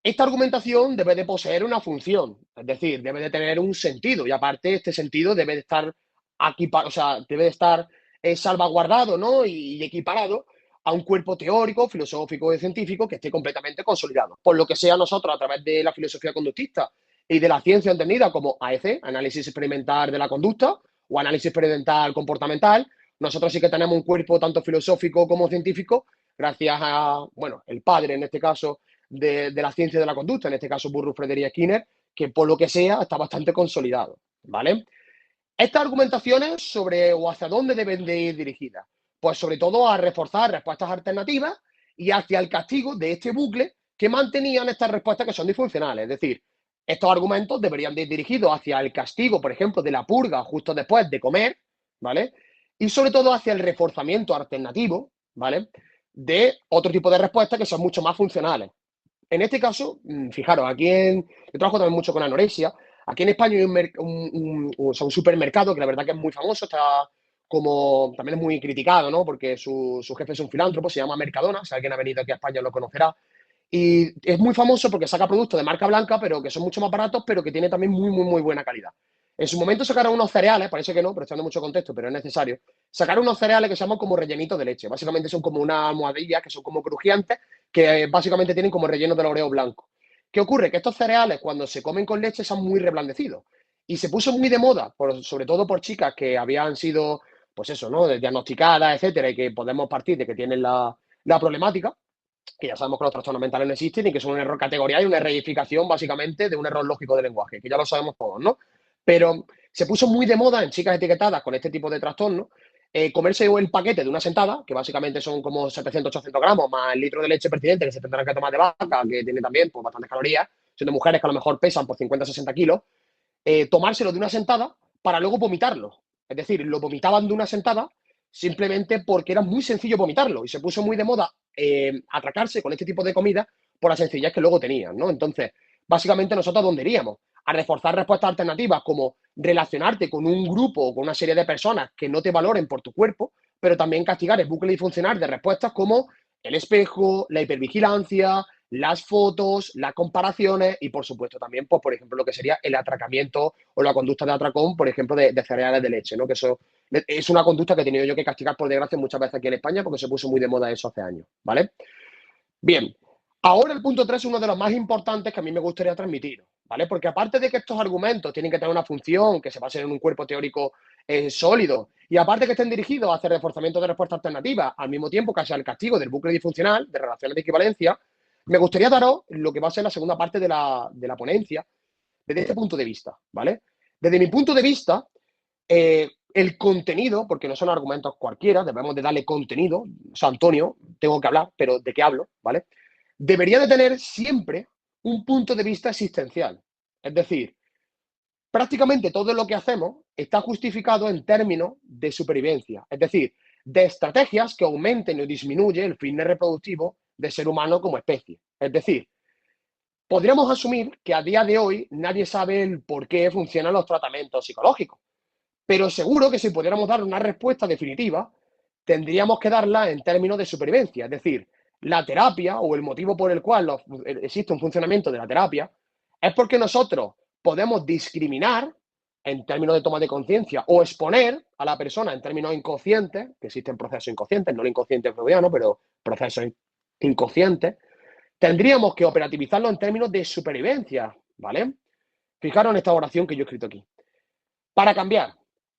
esta argumentación debe de poseer una función, es decir, debe de tener un sentido y aparte este sentido debe de estar aquí, o sea, debe de estar salvaguardado, ¿no? Y equiparado a un cuerpo teórico, filosófico y científico que esté completamente consolidado. Por lo que sea nosotros a través de la filosofía conductista y de la ciencia entendida como AEC, análisis experimental de la conducta o análisis experimental comportamental, nosotros sí que tenemos un cuerpo tanto filosófico como científico gracias a, bueno, el padre en este caso de la ciencia de la conducta, en este caso Burrus Frederick Skinner, que por lo que sea está bastante consolidado, ¿vale? Estas argumentaciones sobre o hacia dónde deben de ir dirigidas, pues sobre todo a reforzar respuestas alternativas y hacia el castigo de este bucle que mantenían estas respuestas que son disfuncionales. Es decir, estos argumentos deberían de ir dirigidos hacia el castigo, por ejemplo, de la purga justo después de comer, ¿vale? Y sobre todo hacia el reforzamiento alternativo, ¿vale? De otro tipo de respuestas que son mucho más funcionales. En este caso, fijaros, yo trabajo también mucho con anorexia. Aquí en España hay o sea, un supermercado que la verdad que es muy famoso, está como, también es muy criticado, ¿no? Porque su jefe es un filántropo, se llama Mercadona, si alguien ha venido aquí a España lo conocerá. Y es muy famoso porque saca productos de marca blanca, pero que son mucho más baratos, pero que tiene también muy, muy, muy buena calidad. En su momento sacaron unos cereales, parece que no, pero echando mucho contexto, pero es necesario. Sacaron unos cereales que se llaman como rellenitos de leche. Básicamente son como una almohadilla que son como crujientes, que básicamente tienen como relleno del Oreo blanco. ¿Qué ocurre? Que estos cereales, cuando se comen con leche, son muy reblandecidos. Y se puso muy de moda, sobre todo por chicas que habían sido, pues eso, ¿no? Diagnosticadas, etcétera, y que podemos partir de que tienen la problemática, que ya sabemos que los trastornos mentales no existen y que son un error categorial y una reificación básicamente de un error lógico del lenguaje, que ya lo sabemos todos, ¿no? Pero se puso muy de moda en chicas etiquetadas con este tipo de trastornos comerse el paquete de una sentada, que básicamente son como 700, 800 gramos, más el litro de leche pertinente que se tendrán que tomar de vaca, que tiene también pues, bastantes calorías, siendo mujeres que a lo mejor pesan por 50, 60 kilos, tomárselo de una sentada para luego vomitarlo. Es decir, lo vomitaban de una sentada simplemente porque era muy sencillo vomitarlo y se puso muy de moda atracarse con este tipo de comida por la sencillez que luego tenían, ¿no? Entonces, básicamente nosotros, ¿a dónde iríamos? A reforzar respuestas alternativas como relacionarte con un grupo o con una serie de personas que no te valoren por tu cuerpo, pero también castigar el bucle disfuncional de respuestas como el espejo, la hipervigilancia, las fotos, las comparaciones y, por supuesto, también, pues, por ejemplo, lo que sería el atracamiento o la conducta de atracón, por ejemplo, de cereales de leche, ¿no? Que eso es una conducta que he tenido yo que castigar, por desgracia, muchas veces aquí en España porque se puso muy de moda eso hace años, ¿vale? Bien, ahora el punto 3 es uno de los más importantes que a mí me gustaría transmitir, ¿vale? Porque aparte de que estos argumentos tienen que tener una función, que se basen en un cuerpo teórico sólido, y aparte que estén dirigidos hacia el reforzamiento de respuestas alternativas, al mismo tiempo que hacia el castigo del bucle disfuncional de relaciones de equivalencia, me gustaría daros lo que va a ser la segunda parte de la ponencia desde este punto de vista, ¿vale? Desde mi punto de vista, el contenido, porque no son argumentos cualquiera, debemos de darle contenido, o sea, Antonio, tengo que hablar, pero ¿de qué hablo? ¿Vale? Debería de tener siempre un punto de vista existencial. Es decir, prácticamente todo lo que hacemos está justificado en términos de supervivencia, es decir, de estrategias que aumenten o disminuyen el fitness reproductivo del ser humano como especie. Es decir, podríamos asumir que a día de hoy nadie sabe el por qué funcionan los tratamientos psicológicos, pero seguro que si pudiéramos dar una respuesta definitiva, tendríamos que darla en términos de supervivencia. Es decir, la terapia o el motivo por el cual existe un funcionamiento de la terapia es porque nosotros podemos discriminar en términos de toma de conciencia o exponer a la persona en términos inconscientes, que existen procesos inconscientes, no el inconsciente freudiano, pero procesos inconscientes, tendríamos que operativizarlo en términos de supervivencia, ¿vale? Fijaros en esta oración que yo he escrito aquí. Para cambiar,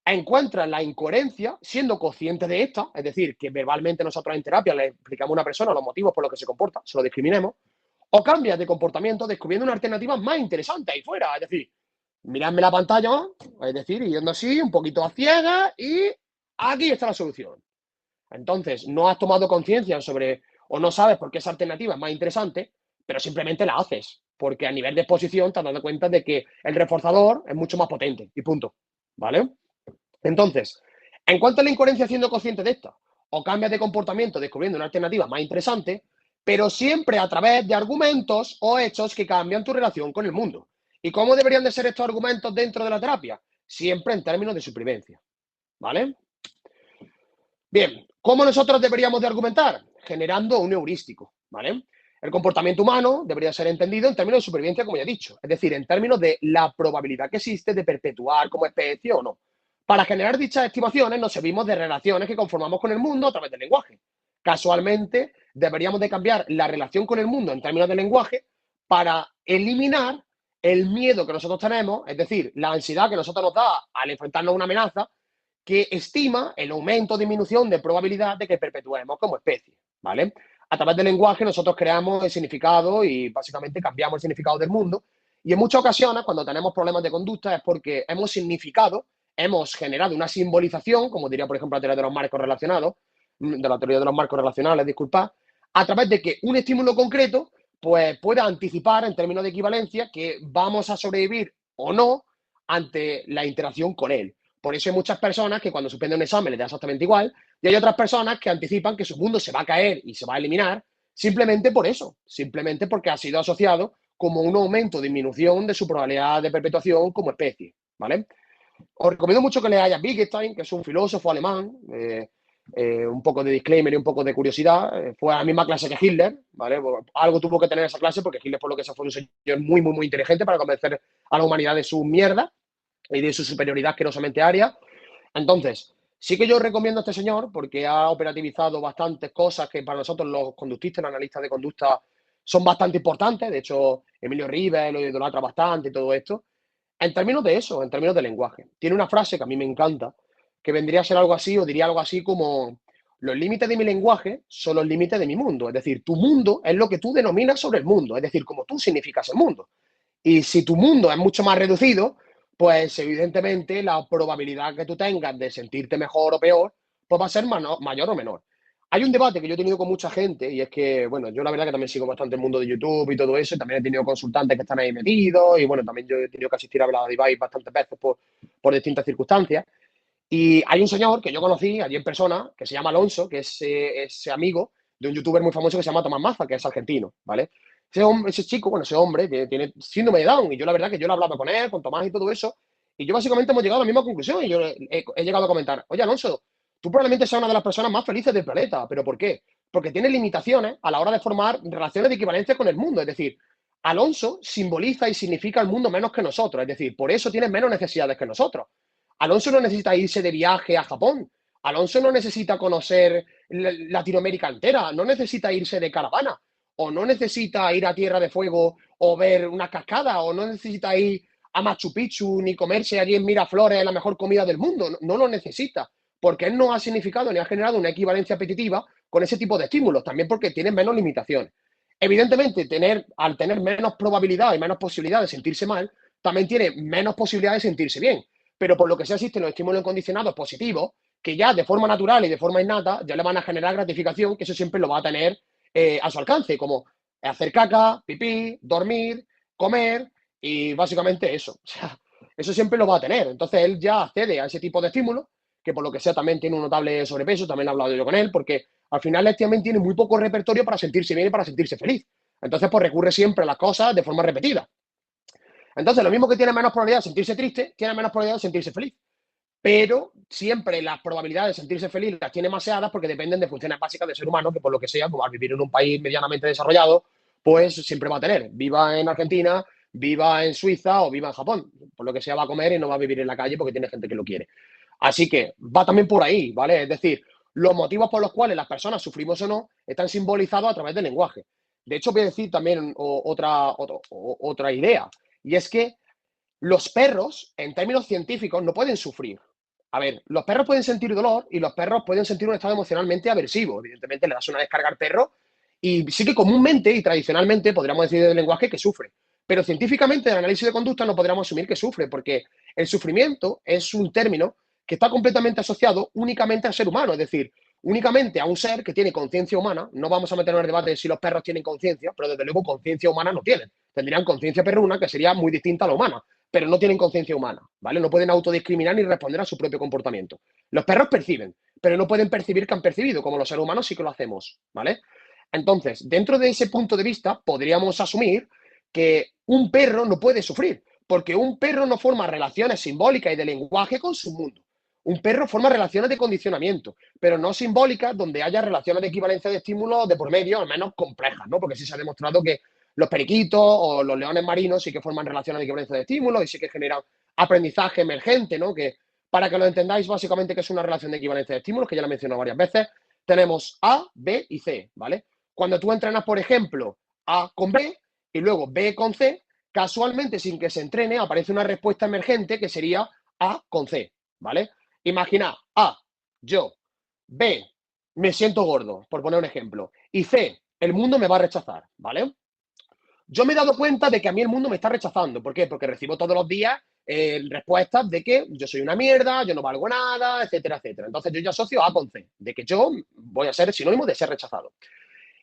encuentra la incoherencia siendo consciente de esta, es decir, que verbalmente nosotros en terapia le explicamos a una persona los motivos por los que se comporta, se lo discriminemos, o cambias de comportamiento descubriendo una alternativa más interesante ahí fuera, es decir, miradme la pantalla, es decir, yendo así, un poquito a ciegas y aquí está la solución. Entonces, no has tomado conciencia sobre o no sabes por qué esa alternativa es más interesante, pero simplemente la haces, porque a nivel de exposición te has dado cuenta de que el reforzador es mucho más potente y punto, ¿vale? Entonces, en cuanto a la incoherencia siendo consciente de esta, o cambias de comportamiento descubriendo una alternativa más interesante, pero siempre a través de argumentos o hechos que cambian tu relación con el mundo. ¿Y cómo deberían de ser estos argumentos dentro de la terapia? Siempre en términos de supervivencia, ¿vale? Bien, ¿cómo nosotros deberíamos de argumentar? Generando un heurístico, ¿vale? El comportamiento humano debería ser entendido en términos de supervivencia, como ya he dicho, es decir, en términos de la probabilidad que existe de perpetuar como especie o no. Para generar dichas estimaciones nos servimos de relaciones que conformamos con el mundo a través del lenguaje. Casualmente, deberíamos de cambiar la relación con el mundo en términos de lenguaje para eliminar el miedo que nosotros tenemos, es decir, la ansiedad que nosotros nos da al enfrentarnos a una amenaza, que estima el aumento o disminución de probabilidad de que perpetuemos como especie, ¿vale? A través del lenguaje nosotros creamos el significado y básicamente cambiamos el significado del mundo. Y en muchas ocasiones, cuando tenemos problemas de conducta, es porque hemos significado, hemos generado una simbolización, como diría, por ejemplo, la teoría de los marcos relacionados, de la teoría de los marcos relacionales, disculpad, a través de que un estímulo concreto pues, pueda anticipar, en términos de equivalencia, que vamos a sobrevivir o no ante la interacción con él. Por eso hay muchas personas que cuando suspenden un examen les da exactamente igual, y hay otras personas que anticipan que su mundo se va a caer y se va a eliminar simplemente por eso, simplemente porque ha sido asociado como un aumento o disminución de su probabilidad de perpetuación como especie, ¿vale? Os recomiendo mucho que leáis a Wittgenstein, que es un filósofo alemán, un poco de disclaimer y un poco de curiosidad. Fue a la misma clase que Hitler, ¿vale? Algo tuvo que tener esa clase porque Hitler, por lo que se fue un señor muy, muy, muy inteligente para convencer a la humanidad de su mierda y de su superioridad asquerosamente aria. Entonces, sí que yo recomiendo a este señor porque ha operativizado bastantes cosas que para nosotros los conductistas, los analistas de conducta, son bastante importantes. De hecho, Emilio Ribes lo idolatra bastante y todo esto. En términos de eso, en términos de lenguaje. Tiene una frase que a mí me encanta, que vendría a ser algo así, o diría algo así como, los límites de mi lenguaje son los límites de mi mundo. Es decir, tu mundo es lo que tú denominas sobre el mundo, es decir, como tú significas el mundo. Y si tu mundo es mucho más reducido, pues evidentemente la probabilidad que tú tengas de sentirte mejor o peor, pues va a ser mayor o menor. Hay un debate que yo he tenido con mucha gente y es que, bueno, yo la verdad que también sigo bastante el mundo de YouTube y todo eso, y también he tenido consultantes que están ahí metidos y bueno, también yo he tenido que asistir a hablar de Ibai bastantes veces por distintas circunstancias. Y hay un señor que yo conocí allí en persona, que se llama Alonso, que es ese amigo de un youtuber muy famoso que se llama Tomás Maza, que es argentino, ¿vale? Ese chico, bueno, ese hombre tiene síndrome de Down y yo la verdad que yo lo he hablado con él, con Tomás y todo eso, y yo básicamente hemos llegado a la misma conclusión y yo he llegado a comentar, oye Alonso, tú probablemente seas una de las personas más felices del planeta, ¿pero por qué? Porque tienes limitaciones a la hora de formar relaciones de equivalencia con el mundo, es decir, Alonso simboliza y significa el mundo menos que nosotros, es decir, por eso tienes menos necesidades que nosotros. Alonso no necesita irse de viaje a Japón. Alonso no necesita conocer Latinoamérica entera, no necesita irse de caravana, o no necesita ir a Tierra de Fuego o ver una cascada, o no necesita ir a Machu Picchu ni comerse allí en Miraflores la mejor comida del mundo. No, no lo necesita, porque él no ha significado ni ha generado una equivalencia apetitiva con ese tipo de estímulos, también porque tienen menos limitaciones. Evidentemente, al tener menos probabilidad y menos posibilidad de sentirse mal, también tiene menos posibilidad de sentirse bien, pero por lo que sea existen los estímulos incondicionados positivos, que ya de forma natural y de forma innata ya le van a generar gratificación, que eso siempre lo va a tener a su alcance, como hacer caca, pipí, dormir, comer y básicamente eso. O sea, eso siempre lo va a tener. Entonces él ya accede a ese tipo de estímulos, que por lo que sea también tiene un notable sobrepeso, también he hablado yo con él, porque al final él también tiene muy poco repertorio para sentirse bien y para sentirse feliz. Entonces, pues recurre siempre a las cosas de forma repetida. Entonces, lo mismo que tiene menos probabilidad de sentirse triste, tiene menos probabilidad de sentirse feliz. Pero siempre las probabilidades de sentirse feliz las tiene maseadas porque dependen de funciones básicas del ser humano, que por lo que sea, pues al vivir en un país medianamente desarrollado, pues siempre va a tener. Viva en Argentina, viva en Suiza o viva en Japón. Por lo que sea, va a comer y no va a vivir en la calle porque tiene gente que lo quiere. Así que va también por ahí, ¿vale? Es decir, los motivos por los cuales las personas sufrimos o no están simbolizados a través del lenguaje. De hecho, voy a decir también otra idea, y es que los perros, en términos científicos, no pueden sufrir. A ver, los perros pueden sentir dolor y los perros pueden sentir un estado emocionalmente aversivo. Evidentemente, le das una descarga al perro y sí que comúnmente y tradicionalmente podríamos decir del lenguaje que sufre. Pero científicamente, en el análisis de conducta, no podríamos asumir que sufre, porque el sufrimiento es un término que está completamente asociado únicamente al ser humano, es decir, únicamente a un ser que tiene conciencia humana. No vamos a meternos en el debate de si los perros tienen conciencia, pero desde luego conciencia humana no tienen. Tendrían conciencia perruna, que sería muy distinta a la humana, pero no tienen conciencia humana, ¿vale? No pueden autodiscriminar ni responder a su propio comportamiento. Los perros perciben, pero no pueden percibir que han percibido, como los seres humanos sí que lo hacemos, ¿vale? Entonces, dentro de ese punto de vista, podríamos asumir que un perro no puede sufrir, porque un perro no forma relaciones simbólicas y de lenguaje con su mundo. Un perro forma relaciones de condicionamiento, pero no simbólicas, donde haya relaciones de equivalencia de estímulos de por medio, al menos complejas, ¿no? Porque sí se ha demostrado que los periquitos o los leones marinos sí que forman relaciones de equivalencia de estímulos y sí que generan aprendizaje emergente, ¿no? Que para que lo entendáis, básicamente que es una relación de equivalencia de estímulos, que ya lo he mencionado varias veces, tenemos A, B y C, ¿vale? Cuando tú entrenas, por ejemplo, A con B y luego B con C, casualmente, sin que se entrene, aparece una respuesta emergente que sería A con C, ¿vale? Imagina A, yo, B, me siento gordo, por poner un ejemplo, y C, el mundo me va a rechazar, ¿vale? Yo me he dado cuenta de que a mí el mundo me está rechazando. ¿Por qué? Porque recibo todos los días respuestas de que yo soy una mierda, yo no valgo nada, etcétera, etcétera. Entonces yo ya asocio A con C, de que yo voy a ser sinónimo de ser rechazado.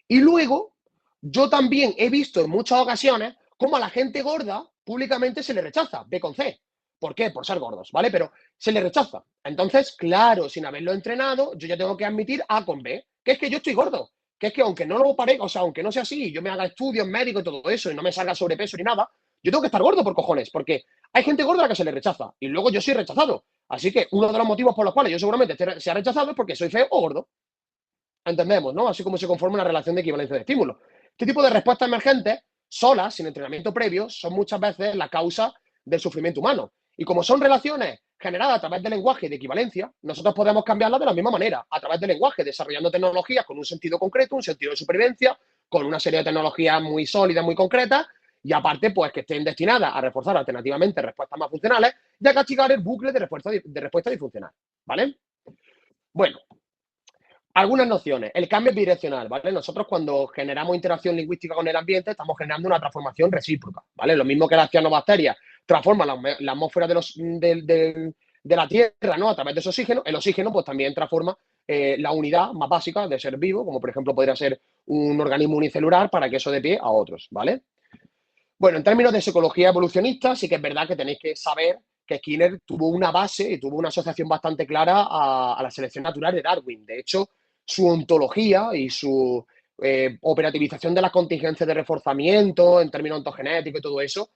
Y luego, yo también he visto en muchas ocasiones cómo a la gente gorda públicamente se le rechaza, B con C. ¿Por qué? Por ser gordos, ¿vale? Pero se le rechaza. Entonces, claro, sin haberlo entrenado, yo ya tengo que admitir A con B, que es que yo estoy gordo, que es que aunque no lo parezca, o sea, aunque no sea así, yo me haga estudios médicos y todo eso, y no me salga sobrepeso ni nada, yo tengo que estar gordo por cojones, porque hay gente gorda a la que se le rechaza, y luego yo soy rechazado. Así que uno de los motivos por los cuales yo seguramente sea rechazado es porque soy feo o gordo. Entendemos, ¿no? Así como se conforma una relación de equivalencia de estímulos. Este tipo de respuestas emergentes, solas, sin entrenamiento previo, son muchas veces la causa del sufrimiento humano. Y como son relaciones generadas a través del lenguaje y de equivalencia, nosotros podemos cambiarlas de la misma manera, a través del lenguaje, desarrollando tecnologías con un sentido concreto, un sentido de supervivencia, con una serie de tecnologías muy sólidas, muy concretas, y aparte, pues que estén destinadas a reforzar alternativamente respuestas más funcionales y a castigar el bucle de respuesta disfuncional. ¿Vale? Bueno, algunas nociones. El cambio es bidireccional, ¿vale? Nosotros cuando generamos interacción lingüística con el ambiente estamos generando una transformación recíproca, ¿vale? Lo mismo que las cianobacterias transforman la atmósfera de la Tierra, ¿no? A través de ese oxígeno, el oxígeno pues también transforma la unidad más básica de ser vivo, como por ejemplo podría ser un organismo unicelular para que eso dé pie a otros, ¿vale? Bueno, en términos de psicología evolucionista, sí que es verdad que tenéis que saber que Skinner tuvo una base y tuvo una asociación bastante clara a la selección natural de Darwin. De hecho, su ontología y su operativización de las contingencias de reforzamiento en términos ontogenéticos y todo eso,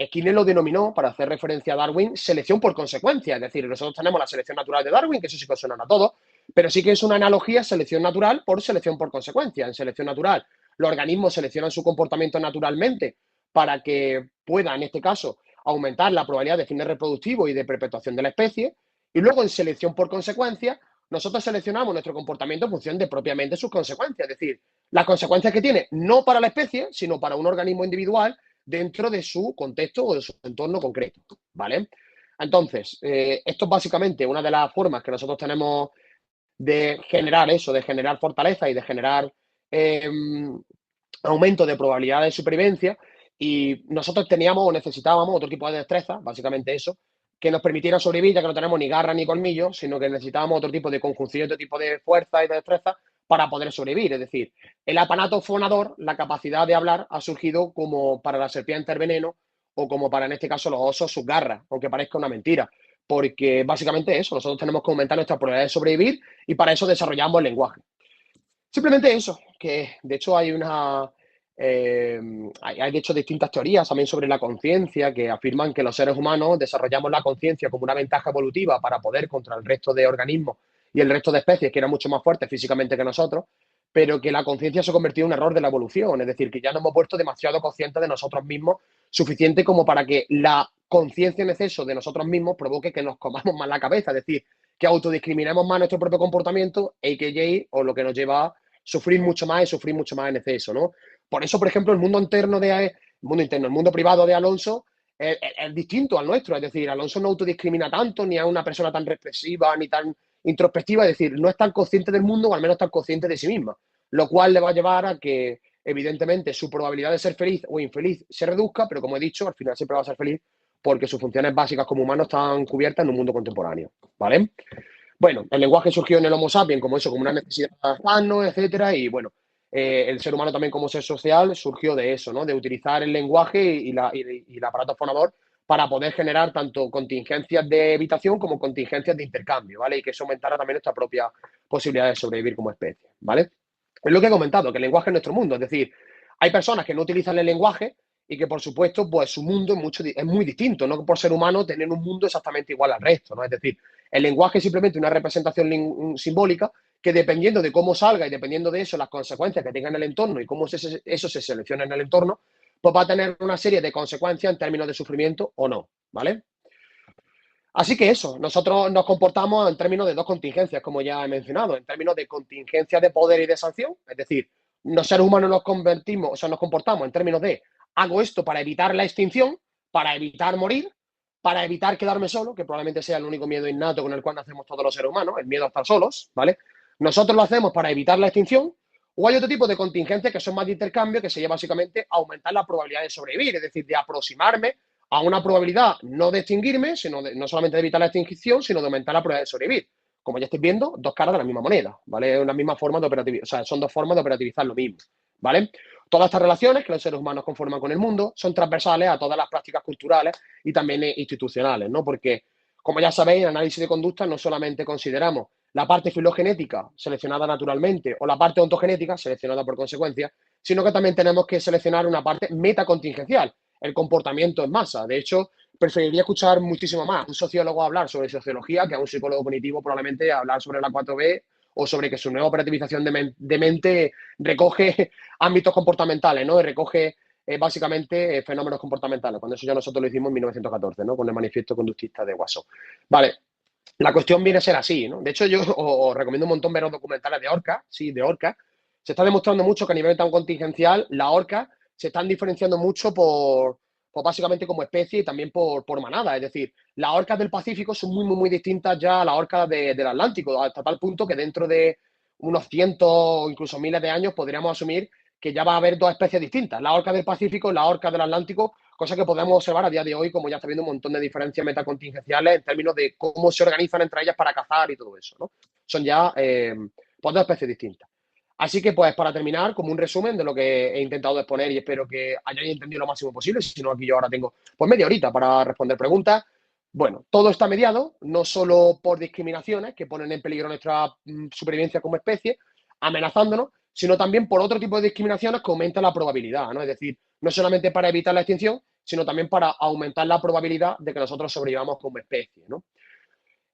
Skinner lo denominó, para hacer referencia a Darwin, selección por consecuencia. Es decir, nosotros tenemos la selección natural de Darwin, que eso sí que os suena a todos, pero sí que es una analogía selección natural por selección por consecuencia. En selección natural, los organismos seleccionan su comportamiento naturalmente para que pueda, en este caso, aumentar la probabilidad de fines reproductivos y de perpetuación de la especie. Y luego, en selección por consecuencia, nosotros seleccionamos nuestro comportamiento en función de propiamente sus consecuencias, es decir, las consecuencias que tiene no para la especie, sino para un organismo individual dentro de su contexto o de su entorno concreto, ¿vale? Entonces, esto es básicamente una de las formas que nosotros tenemos de generar eso, de generar fortaleza y de generar eh, aumento de probabilidad de supervivencia, y nosotros teníamos o necesitábamos otro tipo de destreza, básicamente eso, que nos permitiera sobrevivir, ya que no tenemos ni garra ni colmillos, sino que necesitábamos otro tipo de conjunción, otro tipo de fuerza y de destreza para poder sobrevivir. Es decir, el aparato fonador, la capacidad de hablar, ha surgido como para la serpiente el veneno o como para, en este caso, los osos sus garras, aunque parezca una mentira. Porque básicamente eso, nosotros tenemos que aumentar nuestra probabilidad de sobrevivir y para eso desarrollamos el lenguaje. Simplemente eso, que de hecho hay de hecho distintas teorías también sobre la conciencia que afirman que los seres humanos desarrollamos la conciencia como una ventaja evolutiva para poder contra el resto de organismos y el resto de especies que eran mucho más fuertes físicamente que nosotros, pero que la conciencia se ha convertido en un error de la evolución, es decir, que ya nos hemos vuelto demasiado conscientes de nosotros mismos, suficiente como para que la conciencia en exceso de nosotros mismos provoque que nos comamos más la cabeza, es decir, que autodiscriminemos más nuestro propio comportamiento, a.k.a. o lo que nos lleva a sufrir mucho más y sufrir mucho más en exceso, ¿no? Por eso, por ejemplo, el mundo privado de Alonso es distinto al nuestro. Es decir, Alonso no autodiscrimina tanto, ni es una persona tan represiva, ni tan introspectiva. Es decir, no es tan consciente del mundo, o al menos tan consciente de sí misma. Lo cual le va a llevar a que, evidentemente, su probabilidad de ser feliz o infeliz se reduzca, pero como he dicho, al final siempre va a ser feliz porque sus funciones básicas como humano están cubiertas en un mundo contemporáneo. ¿Vale? Bueno, el lenguaje surgió en el Homo sapiens como eso, como una necesidad de adaptarnos, etcétera, y bueno, el ser humano también como ser social surgió de eso, ¿no? De utilizar el lenguaje y el aparato fonador para poder generar tanto contingencias de evitación como contingencias de intercambio, ¿vale? Y que eso aumentara también nuestra propia posibilidad de sobrevivir como especie, ¿vale? Es lo que he comentado, que el lenguaje es nuestro mundo, es decir, hay personas que no utilizan el lenguaje y que, por supuesto, pues su mundo es muy distinto, no por ser humano tener un mundo exactamente igual al resto, ¿no? Es decir, el lenguaje es simplemente una representación simbólica que, dependiendo de cómo salga y dependiendo de eso, las consecuencias que tenga en el entorno y cómo eso se selecciona en el entorno, pues va a tener una serie de consecuencias en términos de sufrimiento o no, ¿vale? Así que eso, nosotros nos comportamos en términos de dos contingencias, como ya he mencionado, en términos de contingencia de poder y de sanción, es decir, los seres humanos nos convertimos, o sea, nos comportamos en términos de hago esto para evitar la extinción, para evitar morir, para evitar quedarme solo, que probablemente sea el único miedo innato con el cual nacemos todos los seres humanos, el miedo a estar solos, ¿vale? Nosotros lo hacemos para evitar la extinción, o hay otro tipo de contingencias que son más de intercambio, que sería básicamente aumentar la probabilidad de sobrevivir, es decir, de aproximarme a una probabilidad no de extinguirme, no solamente de evitar la extinción, sino de aumentar la probabilidad de sobrevivir. Como ya estáis viendo, dos caras de la misma moneda, ¿vale? Es una misma forma de operativizar, o sea, son dos formas de operativizar lo mismo, ¿vale? Todas estas relaciones que los seres humanos conforman con el mundo son transversales a todas las prácticas culturales y también institucionales, ¿no? Porque, como ya sabéis, en análisis de conducta no solamente consideramos la parte filogenética seleccionada naturalmente o la parte ontogenética seleccionada por consecuencia, sino que también tenemos que seleccionar una parte metacontingencial, el comportamiento en masa. De hecho, preferiría escuchar muchísimo más a un sociólogo hablar sobre sociología que a un psicólogo cognitivo probablemente hablar sobre la 4B o sobre que su nueva operativización de mente recoge ámbitos comportamentales, ¿no? Y recoge básicamente fenómenos comportamentales, cuando eso ya nosotros lo hicimos en 1914, ¿no? Con el manifiesto conductista de Guasó. Vale, la cuestión viene a ser así, ¿no? De hecho, yo os recomiendo un montón ver los documentales de orca, sí, de orca. Se está demostrando mucho que a nivel tan contingencial, las orcas se están diferenciando mucho por básicamente como especie y también por manada. Es decir, las orcas del Pacífico son muy, muy, muy distintas ya a las orcas del Atlántico, hasta tal punto que dentro de unos cientos o incluso miles de años podríamos asumir que ya va a haber dos especies distintas, la orca del Pacífico y la orca del Atlántico, cosa que podemos observar a día de hoy, como ya está viendo un montón de diferencias metacontingenciales en términos de cómo se organizan entre ellas para cazar y todo eso, ¿no? Son ya pues dos especies distintas. Así que, pues, para terminar, como un resumen de lo que he intentado exponer y espero que hayáis entendido lo máximo posible, si no, aquí yo ahora tengo pues media horita para responder preguntas. Bueno, todo está mediado, no solo por discriminaciones que ponen en peligro nuestra supervivencia como especie, amenazándonos, sino también por otro tipo de discriminaciones que aumentan la probabilidad, ¿no? Es decir, no solamente para evitar la extinción, sino también para aumentar la probabilidad de que nosotros sobrevivamos como especie, ¿no?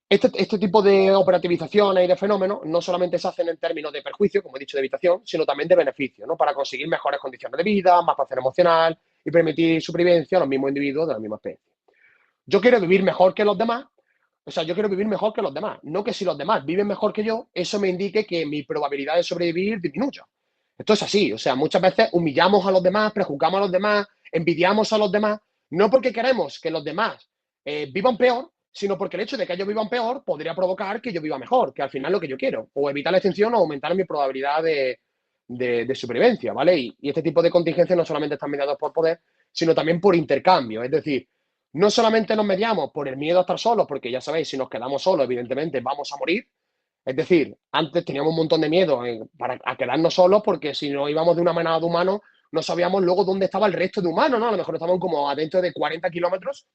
Este tipo de operativizaciones y de fenómenos no solamente se hacen en términos de perjuicio, como he dicho, de evitación, sino también de beneficio, ¿no? Para conseguir mejores condiciones de vida, más placer emocional y permitir supervivencia a los mismos individuos de la misma especie. Yo quiero vivir mejor que los demás, o sea, yo quiero vivir mejor que los demás, no que si los demás viven mejor que yo, eso me indique que mi probabilidad de sobrevivir disminuya. Esto es así, o sea, muchas veces humillamos a los demás, prejuzgamos a los demás, envidiamos a los demás, no porque queremos que los demás vivan peor, sino porque el hecho de que ellos vivan peor podría provocar que yo viva mejor, que al final es lo que yo quiero, o evitar la extinción o aumentar mi probabilidad de supervivencia, ¿vale? Y este tipo de contingencias no solamente están mediados por poder, sino también por intercambio, es decir, no solamente nos mediamos por el miedo a estar solos, porque ya sabéis, si nos quedamos solos, evidentemente vamos a morir. Es decir, antes teníamos un montón de miedo a quedarnos solos porque si no íbamos de una manada de humanos, no sabíamos luego dónde estaba el resto de humanos, ¿no? A lo mejor estaban como adentro de 40 kilómetros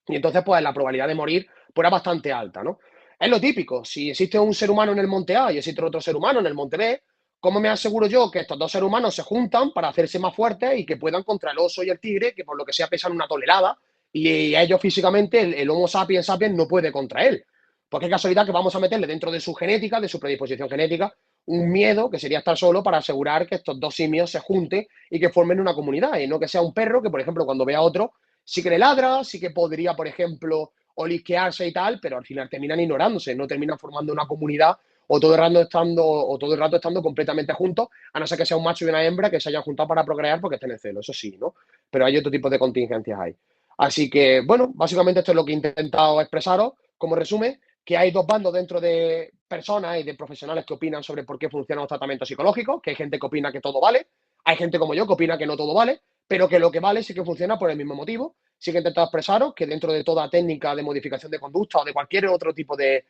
y entonces pues la probabilidad de morir pues, era bastante alta, ¿no? Es lo típico, si existe un ser humano en el monte A y existe otro ser humano en el monte B, ¿cómo me aseguro yo que estos dos seres humanos se juntan para hacerse más fuertes y que puedan contra el oso y el tigre, que por lo que sea pesan una tonelada, y ellos físicamente, el Homo sapiens sapiens no puede contra él? Porque es casualidad que vamos a meterle dentro de su genética, de su predisposición genética, un miedo que sería estar solo para asegurar que estos dos simios se junten y que formen una comunidad, y no que sea un perro que, por ejemplo, cuando ve a otro, sí que le ladra, sí que podría, por ejemplo, o lisquearse y tal, pero al final terminan ignorándose, no terminan formando una comunidad o todo el rato estando completamente juntos, a no ser que sea un macho y una hembra que se hayan juntado para procrear porque estén en celo, eso sí, ¿no? Pero hay otro tipo de contingencias ahí. Así que, bueno, básicamente esto es lo que he intentado expresaros como resumen, que hay dos bandos dentro de personas y de profesionales que opinan sobre por qué funcionan los tratamientos psicológicos, que hay gente que opina que todo vale, hay gente como yo que opina que no todo vale, pero que lo que vale sí que funciona por el mismo motivo. Sí que he intentado expresaros que dentro de toda técnica de modificación de conducta o de cualquier otro tipo de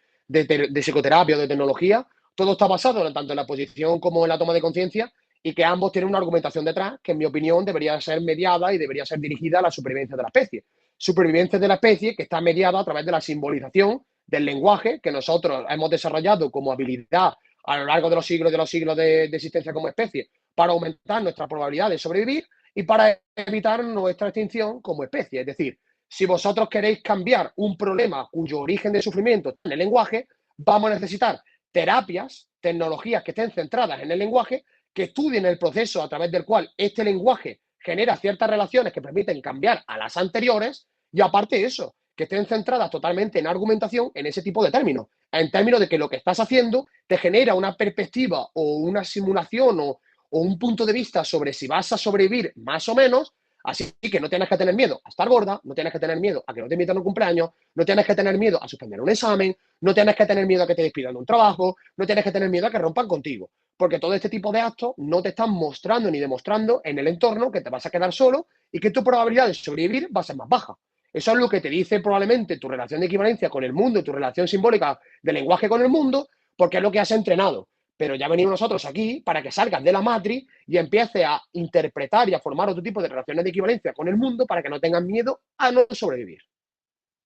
psicoterapia o de tecnología, todo está basado tanto en la posición como en la toma de conciencia y que ambos tienen una argumentación detrás que, en mi opinión, debería ser mediada y debería ser dirigida a la supervivencia de la especie. Supervivencia de la especie que está mediada a través de la simbolización del lenguaje que nosotros hemos desarrollado como habilidad a lo largo de los siglos de existencia como especie para aumentar nuestra probabilidad de sobrevivir y para evitar nuestra extinción como especie. Es decir, si vosotros queréis cambiar un problema cuyo origen de sufrimiento está en el lenguaje, vamos a necesitar terapias, tecnologías que estén centradas en el lenguaje, que estudien el proceso a través del cual este lenguaje genera ciertas relaciones que permiten cambiar a las anteriores y aparte de eso, que estén centradas totalmente en argumentación en ese tipo de términos, en términos de que lo que estás haciendo te genera una perspectiva o una simulación o un punto de vista sobre si vas a sobrevivir más o menos. Así que no tienes que tener miedo a estar gorda, no tienes que tener miedo a que no te invitan a un cumpleaños, no tienes que tener miedo a suspender un examen, no tienes que tener miedo a que te despidan de un trabajo, no tienes que tener miedo a que rompan contigo. Porque todo este tipo de actos no te están mostrando ni demostrando en el entorno que te vas a quedar solo y que tu probabilidad de sobrevivir va a ser más baja. Eso es lo que te dice probablemente tu relación de equivalencia con el mundo y tu relación simbólica de lenguaje con el mundo, porque es lo que has entrenado. Pero ya venimos nosotros aquí para que salgas de la matriz y empieces a interpretar y a formar otro tipo de relaciones de equivalencia con el mundo para que no tengas miedo a no sobrevivir.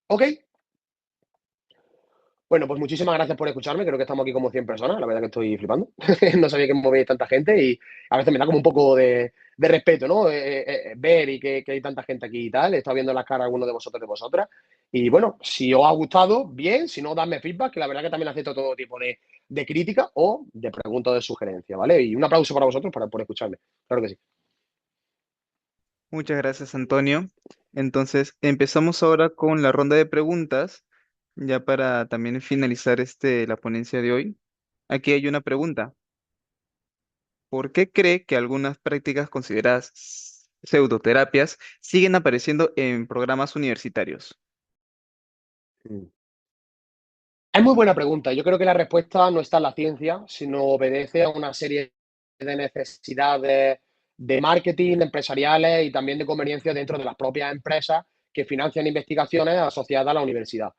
¿Ok? Bueno, pues muchísimas gracias por escucharme. Creo que estamos aquí como 100 personas. La verdad que estoy flipando. No sabía que movéis tanta gente y a veces me da como un poco de respeto, ¿no? Ver y que hay tanta gente aquí y tal. He estado viendo las caras a algunos de vosotros y de vosotras. Y bueno, si os ha gustado, bien. Si no, dadme feedback, que la verdad que también acepto todo tipo de crítica o de preguntas o de sugerencia, ¿vale? Y un aplauso para vosotros por escucharme. Claro que sí. Muchas gracias, Antonio. Entonces, empezamos ahora con la ronda de preguntas, ya para también finalizar la ponencia de hoy. Aquí hay una pregunta. ¿Por qué cree que algunas prácticas consideradas pseudoterapias siguen apareciendo en programas universitarios? Mm. Es muy buena pregunta. Yo creo que la respuesta no está en la ciencia, sino obedece a una serie de necesidades de marketing, empresariales y también de conveniencia dentro de las propias empresas que financian investigaciones asociadas a la universidad.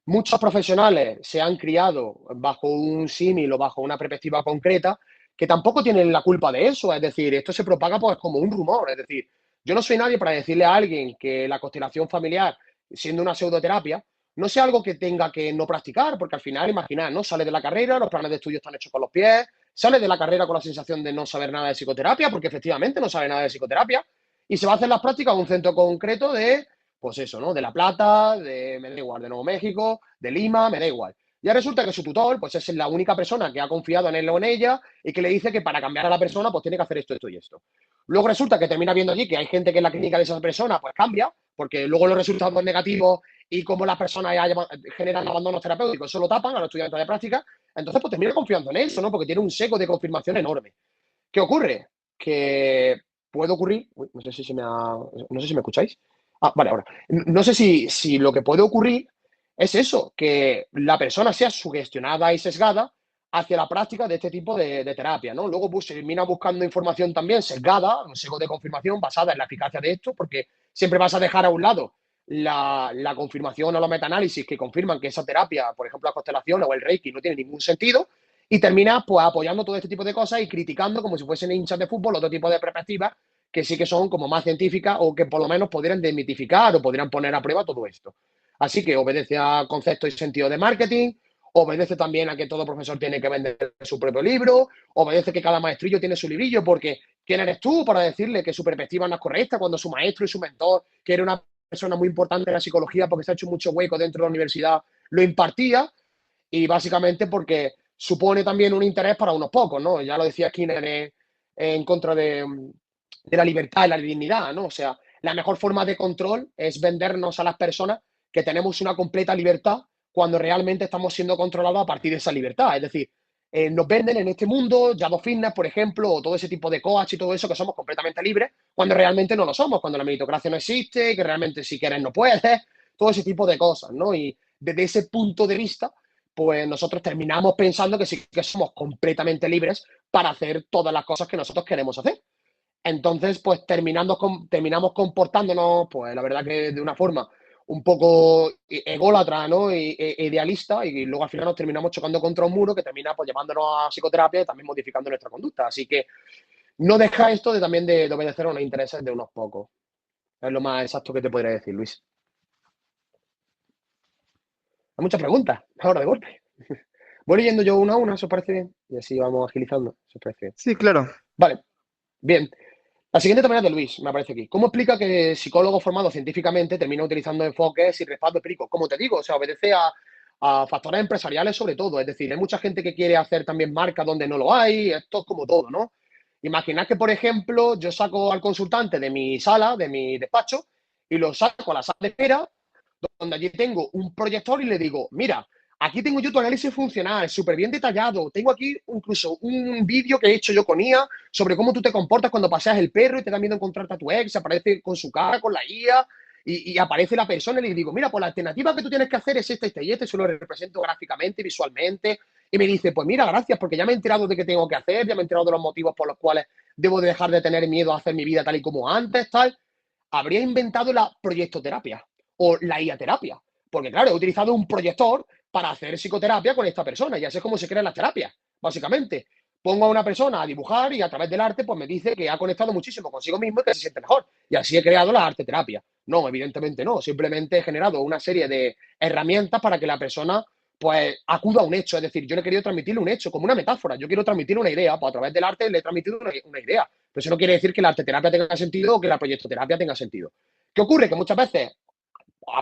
Muchos profesionales se han criado bajo un símil o bajo una perspectiva concreta que tampoco tienen la culpa de eso. Es decir, esto se propaga pues como un rumor. Es decir, yo no soy nadie para decirle a alguien que la constelación familiar, siendo una pseudoterapia, no sea algo que tenga que no practicar, porque al final, imaginad, ¿no? Sale de la carrera, los planes de estudio están hechos con los pies, sale de la carrera con la sensación de no saber nada de psicoterapia, porque efectivamente no sabe nada de psicoterapia, y se va a hacer las prácticas en un centro concreto de pues eso, ¿no? De La Plata, me da igual, de Nuevo México, de Lima, me da igual. Ya resulta que su tutor, pues es la única persona que ha confiado en él o en ella y que le dice que para cambiar a la persona, pues tiene que hacer esto, esto y esto. Luego resulta que termina viendo allí que hay gente que en la clínica de esa persona, pues cambia, porque luego los resultados negativos y como las personas ya generan abandonos terapéuticos, eso lo tapan a los estudiantes de práctica, entonces pues termina confiando en eso, ¿no? Porque tiene un seco de confirmación enorme. ¿Qué ocurre? Que puede ocurrir, uy, no sé si me escucháis. Ah, vale, ahora. No sé si lo que puede ocurrir es eso, que la persona sea sugestionada y sesgada hacia la práctica de este tipo de terapia, ¿no? Luego pues, se termina buscando información también sesgada, un sesgo de confirmación basada en la eficacia de esto, porque siempre vas a dejar a un lado la confirmación o los metaanálisis que confirman que esa terapia, por ejemplo, la constelación o el Reiki, no tiene ningún sentido, y terminas pues apoyando todo este tipo de cosas y criticando como si fuesen hinchas de fútbol otro tipo de perspectivas que sí que son como más científicas o que por lo menos podrían desmitificar o podrían poner a prueba todo esto. Así que obedece a conceptos y sentido de marketing, obedece también a que todo profesor tiene que vender su propio libro, obedece que cada maestrillo tiene su librillo, porque ¿quién eres tú para decirle que su perspectiva no es correcta cuando su maestro y su mentor, que era una persona muy importante en la psicología porque se ha hecho mucho hueco dentro de la universidad, lo impartía? Y básicamente porque supone también un interés para unos pocos, ¿no? Ya lo decía Skinner en contra de la libertad y la dignidad, ¿no? O sea, la mejor forma de control es vendernos a las personas que tenemos una completa libertad cuando realmente estamos siendo controlados a partir de esa libertad. Es decir, nos venden en este mundo, Jado Fitness, por ejemplo, o todo ese tipo de coach y todo eso, que somos completamente libres, cuando realmente no lo somos, cuando la meritocracia no existe, que realmente si quieres no puedes, todo ese tipo de cosas, ¿no? Y desde ese punto de vista, pues nosotros terminamos pensando que sí que somos completamente libres para hacer todas las cosas que nosotros queremos hacer. Entonces, pues terminamos comportándonos, pues la verdad que de una forma un poco ególatra, ¿no? Idealista, y luego al final nos terminamos chocando contra un muro que termina pues llevándonos a psicoterapia y también modificando nuestra conducta. Así que no deja esto de también de obedecer a los intereses de unos pocos. Es lo más exacto que te podría decir, Luis. Hay muchas preguntas, ahora de golpe. Voy leyendo yo una a una, ¿eso os parece bien? Y así vamos agilizando, ¿eso os parece bien? Sí, claro. Vale, bien. La siguiente también es de Luis, me aparece aquí. ¿Cómo explica que psicólogo formado científicamente termina utilizando enfoques y respaldo empírico? Como te digo, o sea, obedece a factores empresariales sobre todo. Es decir, hay mucha gente que quiere hacer también marca donde no lo hay. Esto es como todo, ¿no? Imaginad que, por ejemplo, yo saco al consultante de mi sala, de mi despacho, y lo saco a la sala de espera, donde allí tengo un proyector y le digo, mira, aquí tengo yo tu análisis funcional, súper bien detallado. Tengo aquí incluso un vídeo que he hecho yo con IA sobre cómo tú te comportas cuando paseas el perro y te da miedo encontrarte a tu ex, aparece con su cara, con la IA, y aparece la persona y le digo, mira, pues la alternativa que tú tienes que hacer es esta, esta y esta, y se lo represento gráficamente, visualmente, y me dice, pues mira, gracias, porque ya me he enterado de qué tengo que hacer, ya me he enterado de los motivos por los cuales debo de dejar de tener miedo a hacer mi vida tal y como antes, tal. Habría inventado la proyectoterapia o la IA-terapia. Porque, claro, he utilizado un proyector para hacer psicoterapia con esta persona y así es como se crean las terapias, básicamente. Pongo a una persona a dibujar y a través del arte pues me dice que ha conectado muchísimo consigo mismo y que se siente mejor. Y así he creado la arte terapia. No, evidentemente no. Simplemente he generado una serie de herramientas para que la persona pues acuda a un hecho. Es decir, yo le he querido transmitirle un hecho, como una metáfora. Yo quiero transmitir una idea, pues a través del arte le he transmitido una idea. Pero eso no quiere decir que la arte terapia tenga sentido o que la proyectoterapia tenga sentido. ¿Qué ocurre? Que muchas veces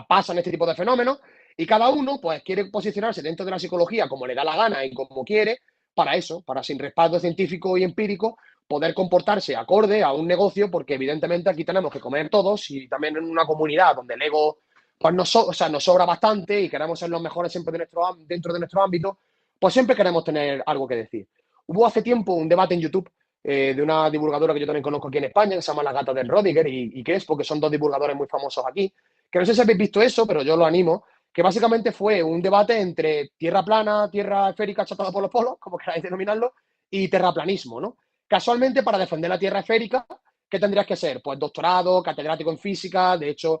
pasan este tipo de fenómenos y cada uno pues quiere posicionarse dentro de la psicología como le da la gana y como quiere para eso, para sin respaldo científico y empírico poder comportarse acorde a un negocio porque evidentemente aquí tenemos que comer todos y también en una comunidad donde el ego pues o sea, nos sobra bastante y queremos ser los mejores siempre dentro de nuestro ámbito, pues siempre queremos tener algo que decir. Hubo hace tiempo un debate en YouTube de una divulgadora que yo también conozco aquí en España, que se llama La Gata del Rodiger y Crespo, que son dos divulgadores muy famosos aquí, que no sé si habéis visto eso, pero yo lo animo, que básicamente fue un debate entre tierra plana, tierra esférica achatada por los polos, como queráis denominarlo, y terraplanismo, ¿no? Casualmente, para defender la tierra esférica, ¿qué tendrías que ser? Pues doctorado, catedrático en física, de hecho,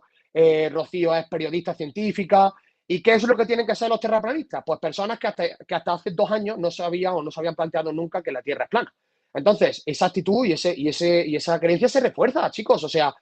Rocío es periodista científica. ¿Y qué es lo que tienen que ser los terraplanistas? Pues personas que hasta hace 2 años no sabían o no se habían planteado nunca que la Tierra es plana. Entonces, esa actitud y esa creencia se refuerza, chicos. O sea,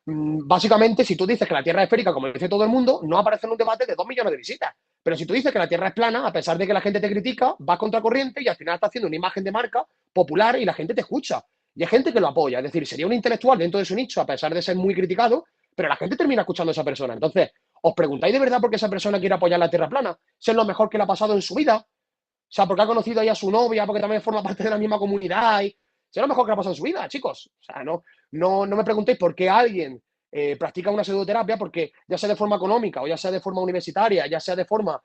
básicamente, si tú dices que la Tierra es esférica, como dice todo el mundo, no aparece en un debate de 2 millones de visitas. Pero si tú dices que la Tierra es plana, a pesar de que la gente te critica, vas contracorriente y al final estás haciendo una imagen de marca popular y la gente te escucha. Y hay gente que lo apoya. Es decir, sería un intelectual dentro de su nicho, a pesar de ser muy criticado, pero la gente termina escuchando a esa persona. Entonces, ¿os preguntáis de verdad por qué esa persona quiere apoyar la Tierra plana? ¿Ser lo mejor que le ha pasado en su vida? O sea, porque ha conocido ahí a su novia, porque también forma parte de la misma comunidad y será lo mejor que le ha pasado en su vida, chicos. O sea, no me preguntéis por qué alguien practica una pseudoterapia, porque ya sea de forma económica o ya sea de forma universitaria, ya sea de forma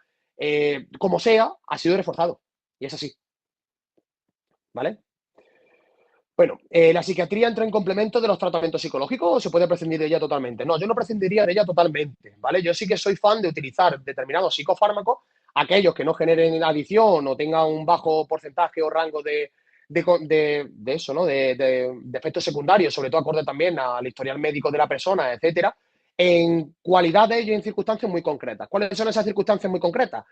como sea, ha sido reforzado. Y es así, ¿vale? Bueno, ¿la psiquiatría entra en complemento de los tratamientos psicológicos o se puede prescindir de ella totalmente? No, yo no prescindiría de ella totalmente, ¿vale? Yo sí que soy fan de utilizar determinados psicofármacos, aquellos que no generen adicción o tengan un bajo porcentaje o rango de eso, ¿no? De efectos secundarios, sobre todo acorde también al historial médico de la persona, etcétera, en cualidades y en circunstancias muy concretas. ¿Cuáles son esas circunstancias muy concretas?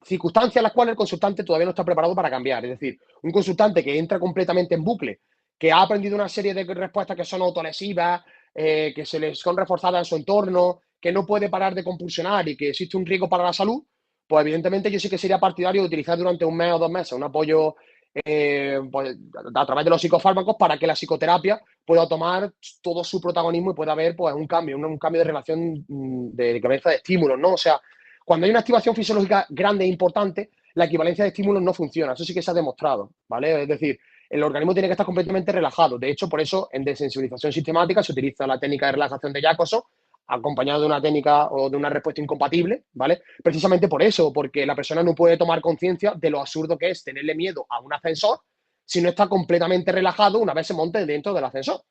Circunstancias en las cuales el consultante todavía no está preparado para cambiar. Es decir, un consultante que entra completamente en bucle, que ha aprendido una serie de respuestas que son autolesivas, que se les son reforzadas en su entorno, que no puede parar de compulsionar y que existe un riesgo para la salud, pues evidentemente yo sí que sería partidario de utilizar durante 1 mes o 2 meses un apoyo pues, a través de los psicofármacos para que la psicoterapia pueda tomar todo su protagonismo y pueda haber pues, un cambio de relación de cabeza de estímulos, ¿no? O sea, cuando hay una activación fisiológica grande e importante, la equivalencia de estímulos no funciona. Eso sí que se ha demostrado, ¿vale? Es decir, el organismo tiene que estar completamente relajado. De hecho, por eso en desensibilización sistemática se utiliza la técnica de relajación de Jacobson acompañado de una técnica o de una respuesta incompatible, ¿vale? Precisamente por eso, porque la persona no puede tomar conciencia de lo absurdo que es tenerle miedo a un ascensor si no está completamente relajado una vez se monte dentro del ascensor,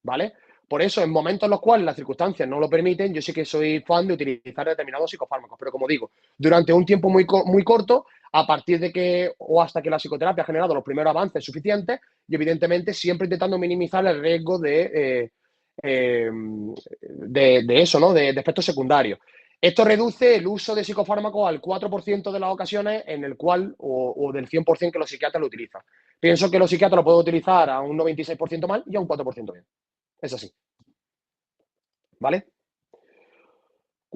¿vale? Por eso, en momentos en los cuales las circunstancias no lo permiten, yo sí que soy fan de utilizar determinados psicofármacos, pero como digo, durante un tiempo muy corto, a partir de que o hasta que la psicoterapia ha generado los primeros avances suficientes y evidentemente siempre intentando minimizar el riesgo de eso, ¿no? De efectos secundarios. Esto reduce el uso de psicofármacos al 4% de las ocasiones en el cual, o del 100% que los psiquiatras lo utilizan. Pienso que los psiquiatras lo pueden utilizar a un 96% mal y a un 4% bien. Es así, ¿vale?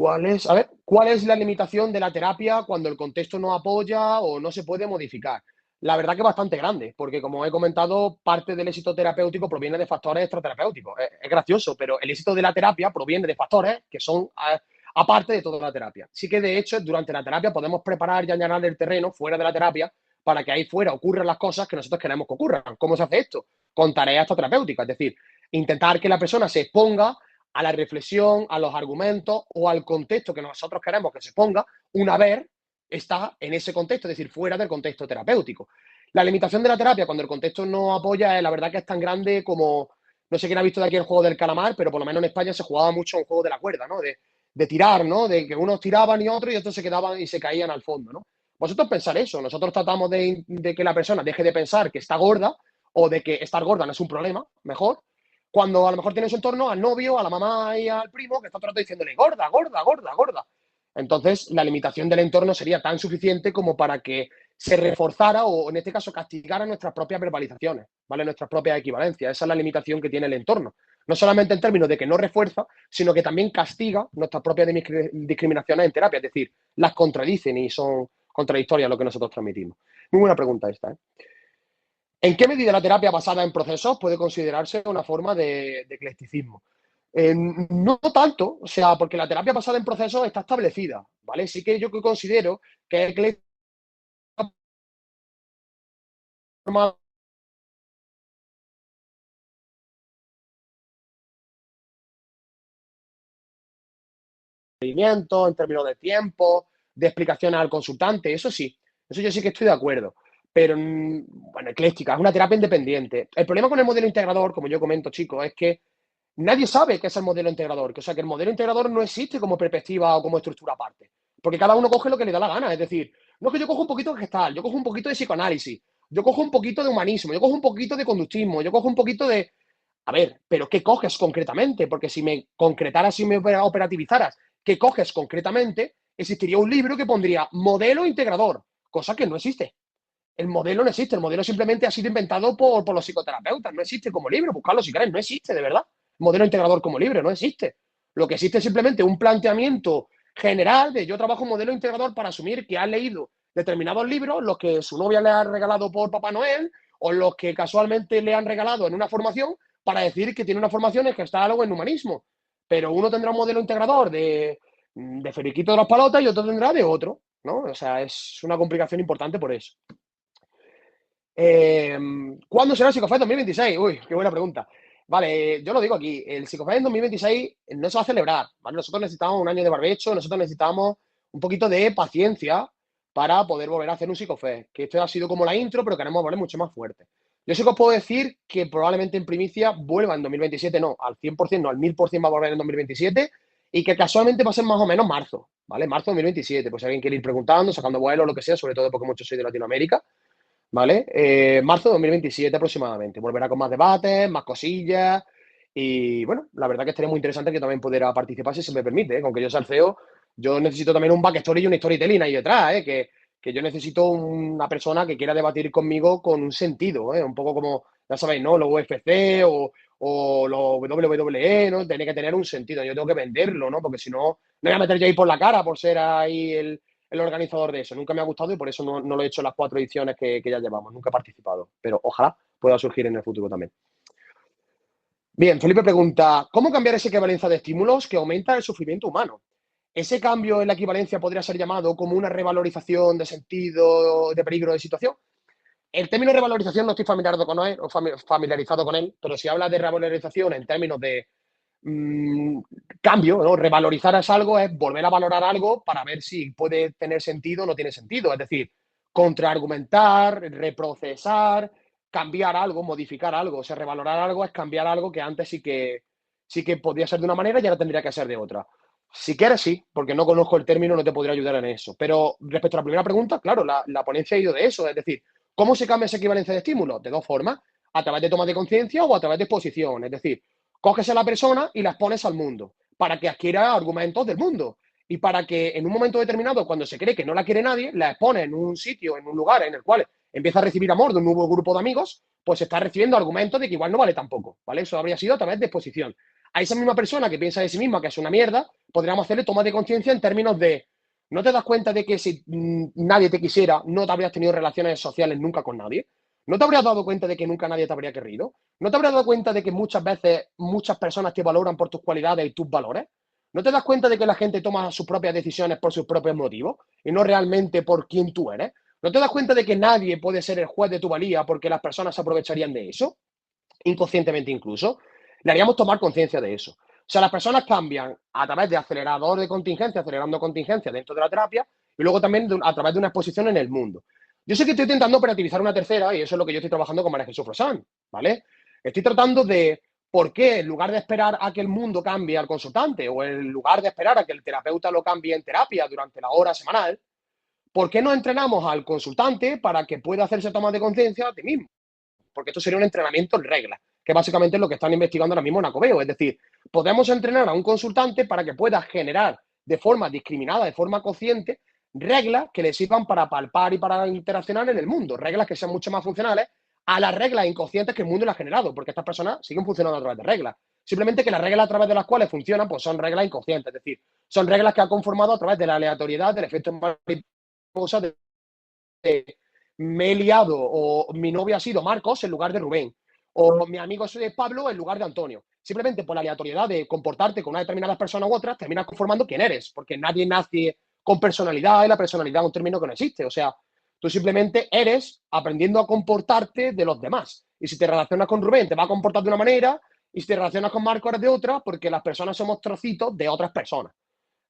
A ver, ¿cuál es la limitación de la terapia cuando el contexto no apoya o no se puede modificar? La verdad que es bastante grande, porque como he comentado, parte del éxito terapéutico proviene de factores extraterapéuticos. Es gracioso, pero el éxito de la terapia proviene de factores que son aparte de toda la terapia. Sí que de hecho, durante la terapia podemos preparar y allanar el terreno fuera de la terapia para que ahí fuera ocurran las cosas que nosotros queremos que ocurran. ¿Cómo se hace esto? Con tareas terapéuticas, es decir, intentar que la persona se exponga a la reflexión, a los argumentos o al contexto que nosotros queremos que se ponga una vez está en ese contexto, es decir, fuera del contexto terapéutico. La limitación de la terapia cuando el contexto no apoya, la verdad que es tan grande como, no sé quién ha visto de aquí el juego del calamar, pero por lo menos en España se jugaba mucho un juego de la cuerda, ¿no? De tirar, ¿no? De que unos tiraban y otros y otros se quedaban y se caían al fondo, ¿no? Vosotros pensar eso, nosotros tratamos de que la persona deje de pensar que está gorda o de que estar gorda no es un problema, mejor, cuando a lo mejor tiene en su entorno al novio, a la mamá y al primo que está todo el rato diciéndole gorda, gorda, gorda, gorda. Entonces, la limitación del entorno sería tan suficiente como para que se reforzara o, en este caso, castigara nuestras propias verbalizaciones, ¿vale? Nuestras propias equivalencias. Esa es la limitación que tiene el entorno. No solamente en términos de que no refuerza, sino que también castiga nuestras propias discriminaciones en terapia, es decir, las contradicen y son contradictorias lo que nosotros transmitimos. Muy buena pregunta esta, ¿eh? ¿En qué medida la terapia basada en procesos puede considerarse una forma de eclecticismo? No tanto, o sea, porque la terapia basada en procesos está establecida, ¿vale? Sí que yo considero que es forma de movimiento, en términos de tiempo, de explicaciones al consultante, eso sí, eso yo sí que estoy de acuerdo. Pero, bueno, ecléctica, es una terapia independiente. El problema con el modelo integrador, como yo comento, chicos, es que nadie sabe qué es el modelo integrador. O sea, que el modelo integrador no existe como perspectiva o como estructura aparte. Porque cada uno coge lo que le da la gana. Es decir, no es que yo cojo un poquito de gestal, yo cojo un poquito de psicoanálisis, yo cojo un poquito de humanismo, yo cojo un poquito de conductismo, yo cojo un poquito de. A ver, pero ¿qué coges concretamente? Porque si me concretaras, si me operativizaras, ¿qué coges concretamente? Existiría un libro que pondría modelo integrador, cosa que no existe. El modelo no existe, el modelo simplemente ha sido inventado por los psicoterapeutas, no existe como libro, buscarlo si queréis, no existe de verdad. Modelo integrador como libro, no existe. Lo que existe es simplemente un planteamiento general de yo trabajo un modelo integrador para asumir que ha leído determinados libros, los que su novia le ha regalado por Papá Noel o los que casualmente le han regalado en una formación para decir que tiene una formación en algo en humanismo. Pero uno tendrá un modelo integrador de Feriquito de las Palotas y otro tendrá de otro, ¿no? O sea, es una complicación importante por eso. Eh, ¿Cuándo será el Psicofest 2026? Uy, qué buena pregunta. Vale, yo lo digo aquí, el Psicofest en 2026 no se va a celebrar, ¿vale? Nosotros necesitamos un año de barbecho, nosotros necesitamos un poquito de paciencia para poder volver a hacer un Psicofest, que esto ha sido como la intro, pero queremos volver mucho más fuerte. Yo sí que os puedo decir que probablemente en primicia vuelva en 2027, no, al 100%, no, al 1000% va a volver en 2027 y que casualmente va a ser más o menos marzo, ¿vale? Marzo de 2027, pues si alguien quiere ir preguntando, sacando vuelos, lo que sea, sobre todo porque muchos soy de Latinoamérica. ¿Vale? Marzo de 2027 aproximadamente. Volverá con más debates, más cosillas. Y bueno, la verdad que estaría muy interesante que también pudiera participar si se me permite, ¿eh? Con que yo sea el CEO, yo necesito también un backstory y un storytelling ahí detrás, ¿eh? Que yo necesito una persona que quiera debatir conmigo con un sentido, ¿eh? Un poco como, ya sabéis, ¿no? Los UFC o los WWE, ¿no? Tiene que tener un sentido. Yo tengo que venderlo, ¿no? Porque si no, no voy a meter yo ahí por la cara por ser ahí el organizador de eso. Nunca me ha gustado y por eso no lo he hecho en las 4 ediciones que ya llevamos. Nunca he participado. Pero ojalá pueda surgir en el futuro también. Bien, Felipe pregunta, ¿cómo cambiar esa equivalencia de estímulos que aumenta el sufrimiento humano? ¿Ese cambio en la equivalencia podría ser llamado como una revalorización de sentido, de peligro de situación? El término revalorización no estoy familiarizado con él, pero si habla de revalorización en términos mm, cambio, ¿no? Revalorizar es algo, es volver a valorar algo para ver si puede tener sentido o no tiene sentido. Es decir, contraargumentar, reprocesar, cambiar algo, modificar algo. O sea, revalorar algo es cambiar algo que antes sí que podía ser de una manera y ahora tendría que ser de otra. Si quieres, sí, porque no conozco el término, no te podría ayudar en eso. Pero respecto a la primera pregunta, claro, la ponencia ha ido de eso. Es decir, ¿cómo se cambia esa equivalencia de estímulos? De dos formas, a través de toma de conciencia o a través de exposición. Es decir, coges a la persona y la expones al mundo para que adquiera argumentos del mundo y para que en un momento determinado, cuando se cree que no la quiere nadie, la expone en un sitio, en un lugar en el cual empieza a recibir amor de un nuevo grupo de amigos, pues está recibiendo argumentos de que igual no vale tampoco, ¿vale? Eso habría sido a través de exposición. A esa misma persona que piensa de sí misma que es una mierda, podríamos hacerle toma de conciencia en términos de, ¿no te das cuenta de que si nadie te quisiera, no te habrías tenido relaciones sociales nunca con nadie? ¿No te habrías dado cuenta de que nunca nadie te habría querido? ¿No te habrías dado cuenta de que muchas veces muchas personas te valoran por tus cualidades y tus valores? ¿No te das cuenta de que la gente toma sus propias decisiones por sus propios motivos y no realmente por quién tú eres? ¿No te das cuenta de que nadie puede ser el juez de tu valía porque las personas se aprovecharían de eso? Inconscientemente incluso. Le haríamos tomar conciencia de eso. O sea, las personas cambian a través de acelerador de contingencia, acelerando contingencia dentro de la terapia y luego también a través de una exposición en el mundo. Yo sé que estoy intentando operativizar una tercera y eso es lo que yo estoy trabajando con María Jesús Frosán, ¿vale? Estoy tratando de por qué, en lugar de esperar a que el mundo cambie al consultante o en lugar de esperar a que el terapeuta lo cambie en terapia durante la hora semanal, ¿por qué no entrenamos al consultante para que pueda hacerse toma de conciencia a ti mismo? Porque esto sería un entrenamiento en regla, que básicamente es lo que están investigando ahora mismo en Acobeo. Es decir, podemos entrenar a un consultante para que pueda generar de forma discriminada, de forma consciente, reglas que le sirvan para palpar y para interaccionar en el mundo, reglas que sean mucho más funcionales a las reglas inconscientes que el mundo le ha generado, porque estas personas siguen funcionando a través de reglas. Simplemente que las reglas a través de las cuales funcionan, pues son reglas inconscientes, es decir, son reglas que ha conformado a través de la aleatoriedad, del efecto mariposa, de me he liado o mi novio ha sido Marcos en lugar de Rubén o mi amigo es Pablo en lugar de Antonio. Simplemente por la aleatoriedad de comportarte con una determinada persona u otra, terminas conformando quién eres, porque nadie nace con personalidad y la personalidad es un término que no existe. O sea, tú simplemente eres aprendiendo a comportarte de los demás. Y si te relacionas con Rubén, te va a comportar de una manera, y si te relacionas con Marco, eres de otra, porque las personas somos trocitos de otras personas.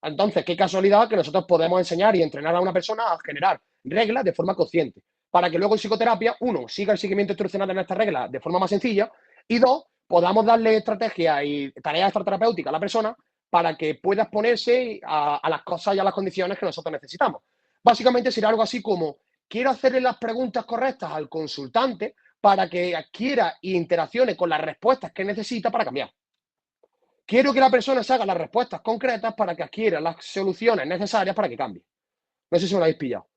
Entonces, qué casualidad que nosotros podemos enseñar y entrenar a una persona a generar reglas de forma consciente, para que luego en psicoterapia, uno, siga el seguimiento instruccional de nuestras reglas de forma más sencilla, y dos, podamos darle estrategias y tareas terapéuticas a la persona para que pueda exponerse a las cosas y a las condiciones que nosotros necesitamos. Básicamente sería algo así como, quiero hacerle las preguntas correctas al consultante para que adquiera e interaccione con las respuestas que necesita para cambiar. Quiero que la persona se haga las respuestas concretas para que adquiera las soluciones necesarias para que cambie. No sé si me lo habéis pillado,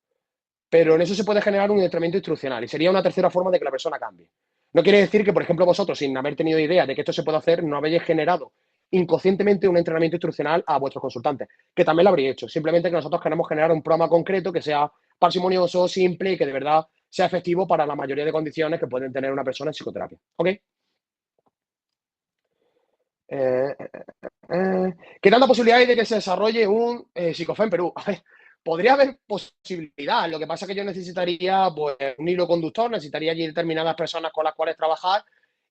pero en eso se puede generar un entrenamiento instruccional y sería una tercera forma de que la persona cambie. No quiere decir que, por ejemplo, vosotros, sin haber tenido idea de que esto se puede hacer, no habéis generado inconscientemente un entrenamiento instruccional a vuestros consultantes, que también lo habréis hecho. Simplemente que nosotros queremos generar un programa concreto que sea parsimonioso, simple y que de verdad sea efectivo para la mayoría de condiciones que pueden tener una persona en psicoterapia. ¿Ok? Eh, ¿Qué tanta posibilidad hay de que se desarrolle un psicofe en Perú? A ver, podría haber posibilidad. Lo que pasa es que yo necesitaría pues, un hilo conductor, necesitaría allí determinadas personas con las cuales trabajar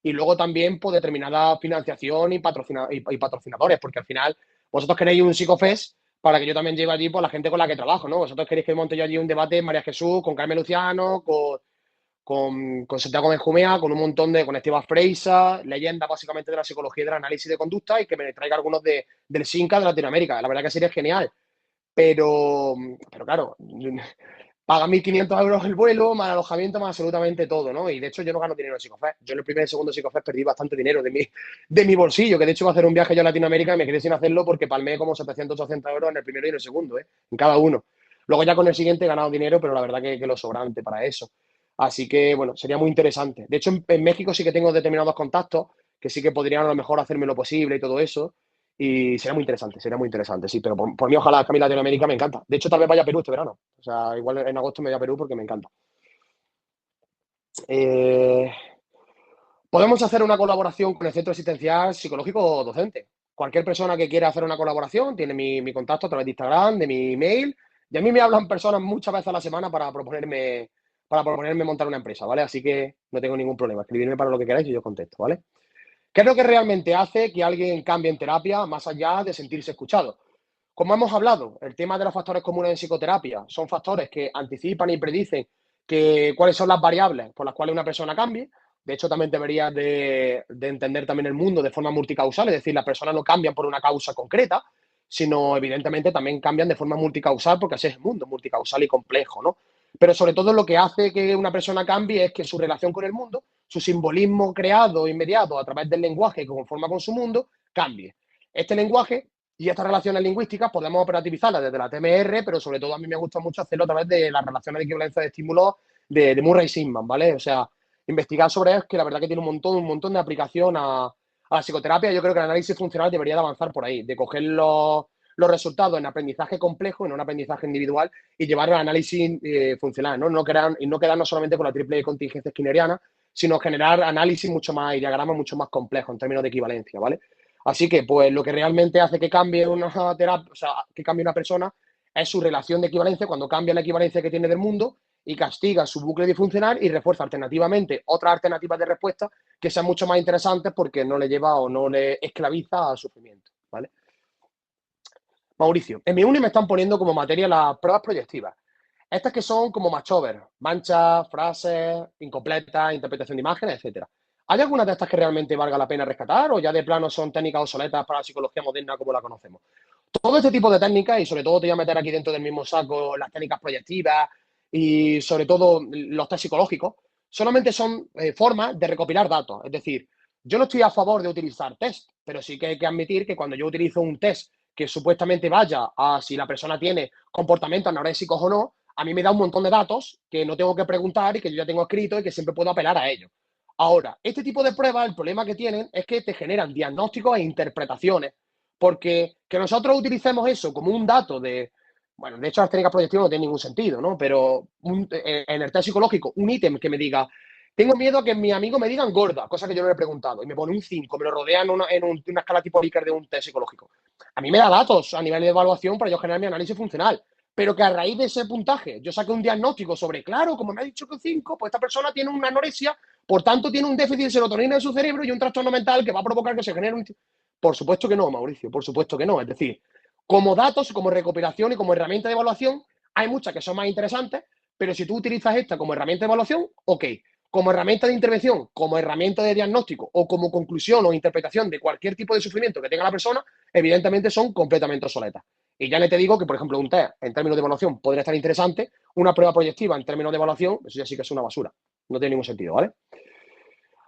y luego también pues, determinada financiación y patrocinadores, porque al final vosotros queréis un psicofest para que yo también lleve allí pues, la gente con la que trabajo, ¿no? Vosotros queréis que monte yo allí un debate en María Jesús, con Carmen Luciano, con Santiago Benjumea, con un montón de, con Esteban Freisa, leyendas básicamente de la psicología y del análisis de conducta y que me traiga algunos del SINCA de Latinoamérica. La verdad que sería genial, pero claro, paga 1.500 euros el vuelo, más alojamiento, más absolutamente todo, ¿no? Y de hecho yo no gano dinero en Psicofest. Yo en el primer y segundo Psicofest perdí bastante dinero de mi bolsillo, que de hecho iba a hacer un viaje yo a Latinoamérica y me quedé sin hacerlo porque palmé como 700, 800 euros en el primero y en el segundo, ¿eh? En cada uno. Luego ya con el siguiente he ganado dinero, pero la verdad que lo sobrante para eso. Así que, bueno, sería muy interesante. De hecho, en México sí que tengo determinados contactos que sí que podrían a lo mejor hacerme lo posible y todo eso. Y sería muy interesante, sí. Pero por mí, ojalá que a mí Latinoamérica me encanta. De hecho, tal vez vaya a Perú este verano. O sea, igual en agosto me voy a Perú porque me encanta. Eh, Podemos hacer una colaboración con el Centro Asistencial Psicológico Docente. Cualquier persona que quiera hacer una colaboración tiene mi contacto a través de Instagram, de mi email. Y a mí me hablan personas muchas veces a la semana para proponerme montar una empresa, ¿vale? Así que no tengo ningún problema. Escribirme para lo que queráis y yo contesto, ¿vale? ¿Qué es lo que realmente hace que alguien cambie en terapia más allá de sentirse escuchado? Como hemos hablado, el tema de los factores comunes en psicoterapia son factores que anticipan y predicen cuáles son las variables por las cuales una persona cambie. De hecho, también deberías de entender también el mundo de forma multicausal, es decir, las personas no cambian por una causa concreta, sino evidentemente también cambian de forma multicausal porque así es el mundo, multicausal y complejo, ¿no? Pero sobre todo lo que hace que una persona cambie es que su relación con el mundo, su simbolismo creado inmediato a través del lenguaje que conforma con su mundo, cambie. Este lenguaje y estas relaciones lingüísticas podemos operativizarlas desde la TMR, pero sobre todo a mí me gusta mucho hacerlo a través de las relaciones de equivalencia de estímulos de Murray Sigman, ¿vale? O sea, investigar sobre eso, que la verdad que tiene un montón de aplicación a la psicoterapia. Yo creo que el análisis funcional debería de avanzar por ahí, de coger los resultados en aprendizaje complejo, en un aprendizaje individual, y llevar al análisis funcional, ¿no? Y no quedarnos solamente con la triple contingencia skinneriana, sino generar análisis mucho más y diagramas mucho más complejos en términos de equivalencia, ¿vale? Así que, pues, lo que realmente hace que cambie una terapia, o sea, que cambie una persona es su relación de equivalencia cuando cambia la equivalencia que tiene del mundo y castiga su bucle disfuncional y refuerza alternativamente otras alternativas de respuesta que sean mucho más interesantes porque no le lleva o no le esclaviza al sufrimiento, ¿vale? Mauricio, en mi uni me están poniendo como materia las pruebas proyectivas. Estas que son como matchover, manchas, frases, incompletas, interpretación de imágenes, etcétera. ¿Hay alguna de estas que realmente valga la pena rescatar o ya de plano son técnicas obsoletas para la psicología moderna como la conocemos? Todo este tipo de técnicas, y sobre todo te voy a meter aquí dentro del mismo saco las técnicas proyectivas y sobre todo los test psicológicos, solamente son formas de recopilar datos. Es decir, yo no estoy a favor de utilizar test, pero sí que hay que admitir que cuando yo utilizo un test que supuestamente vaya a si la persona tiene comportamientos anorésicos o no, a mí me da un montón de datos que no tengo que preguntar y que yo ya tengo escrito y que siempre puedo apelar a ellos. Ahora, este tipo de pruebas, el problema que tienen es que te generan diagnósticos e interpretaciones, porque que nosotros utilicemos eso como un dato de, bueno, de hecho las técnicas proyectivas no tienen ningún sentido, ¿no? Pero en el test psicológico, un ítem que me diga, tengo miedo a que mis amigos me digan gorda, cosa que yo no le he preguntado, y me pone un 5, me lo rodea una escala tipo Likert de un test psicológico. A mí me da datos a nivel de evaluación para yo generar mi análisis funcional, pero que a raíz de ese puntaje yo saque un diagnóstico sobre, claro, como me ha dicho que 5, pues esta persona tiene una anorexia, por tanto tiene un déficit de serotonina en su cerebro y un trastorno mental que va a provocar que se genere un... Por supuesto que no, Mauricio, por supuesto que no. Es decir, como datos, como recopilación y como herramienta de evaluación, hay muchas que son más interesantes, pero si tú utilizas esta como herramienta de evaluación, ok. Como herramienta de intervención, como herramienta de diagnóstico o como conclusión o interpretación de cualquier tipo de sufrimiento que tenga la persona, evidentemente son completamente obsoletas. Y ya le te digo que, por ejemplo, un test en términos de evaluación podría estar interesante, una prueba proyectiva en términos de evaluación, eso ya sí que es una basura. No tiene ningún sentido, ¿vale?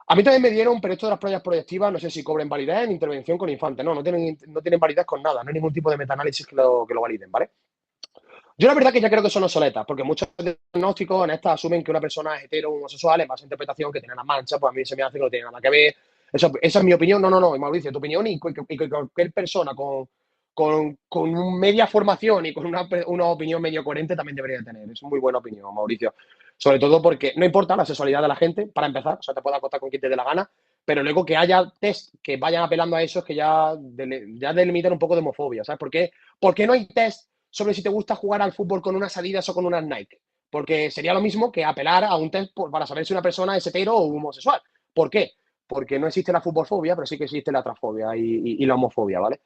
A mí también me dieron, pero esto de las pruebas proyectivas, no sé si cobren validez en intervención con infantes. No, no tienen validez con nada, no hay ningún tipo de metaanálisis que lo validen, ¿vale? Yo la verdad que ya creo que son obsoletas, porque muchos diagnósticos en estas asumen que una persona es hetero o homosexual, en base a interpretación que tiene las manchas, pues a mí se me hace que no tiene nada que ver. Esa es mi opinión. No, no, no, Mauricio, tu opinión y cualquier persona con media formación y con una opinión medio coherente también debería tener. Es muy buena opinión, Mauricio. Sobre todo porque no importa la sexualidad de la gente, para empezar, o sea, te puedes acostar con quien te dé la gana, pero luego que haya test que vayan apelando a eso es que ya delimitan un poco de homofobia, ¿sabes? ¿Por qué no hay test sobre si te gusta jugar al fútbol con unas Adidas o con unas Nike? Porque sería lo mismo que apelar a un test para saber si una persona es hetero o homosexual. ¿Por qué? Porque no existe la futbolfobia, pero sí que existe la transfobia y la homofobia, ¿vale?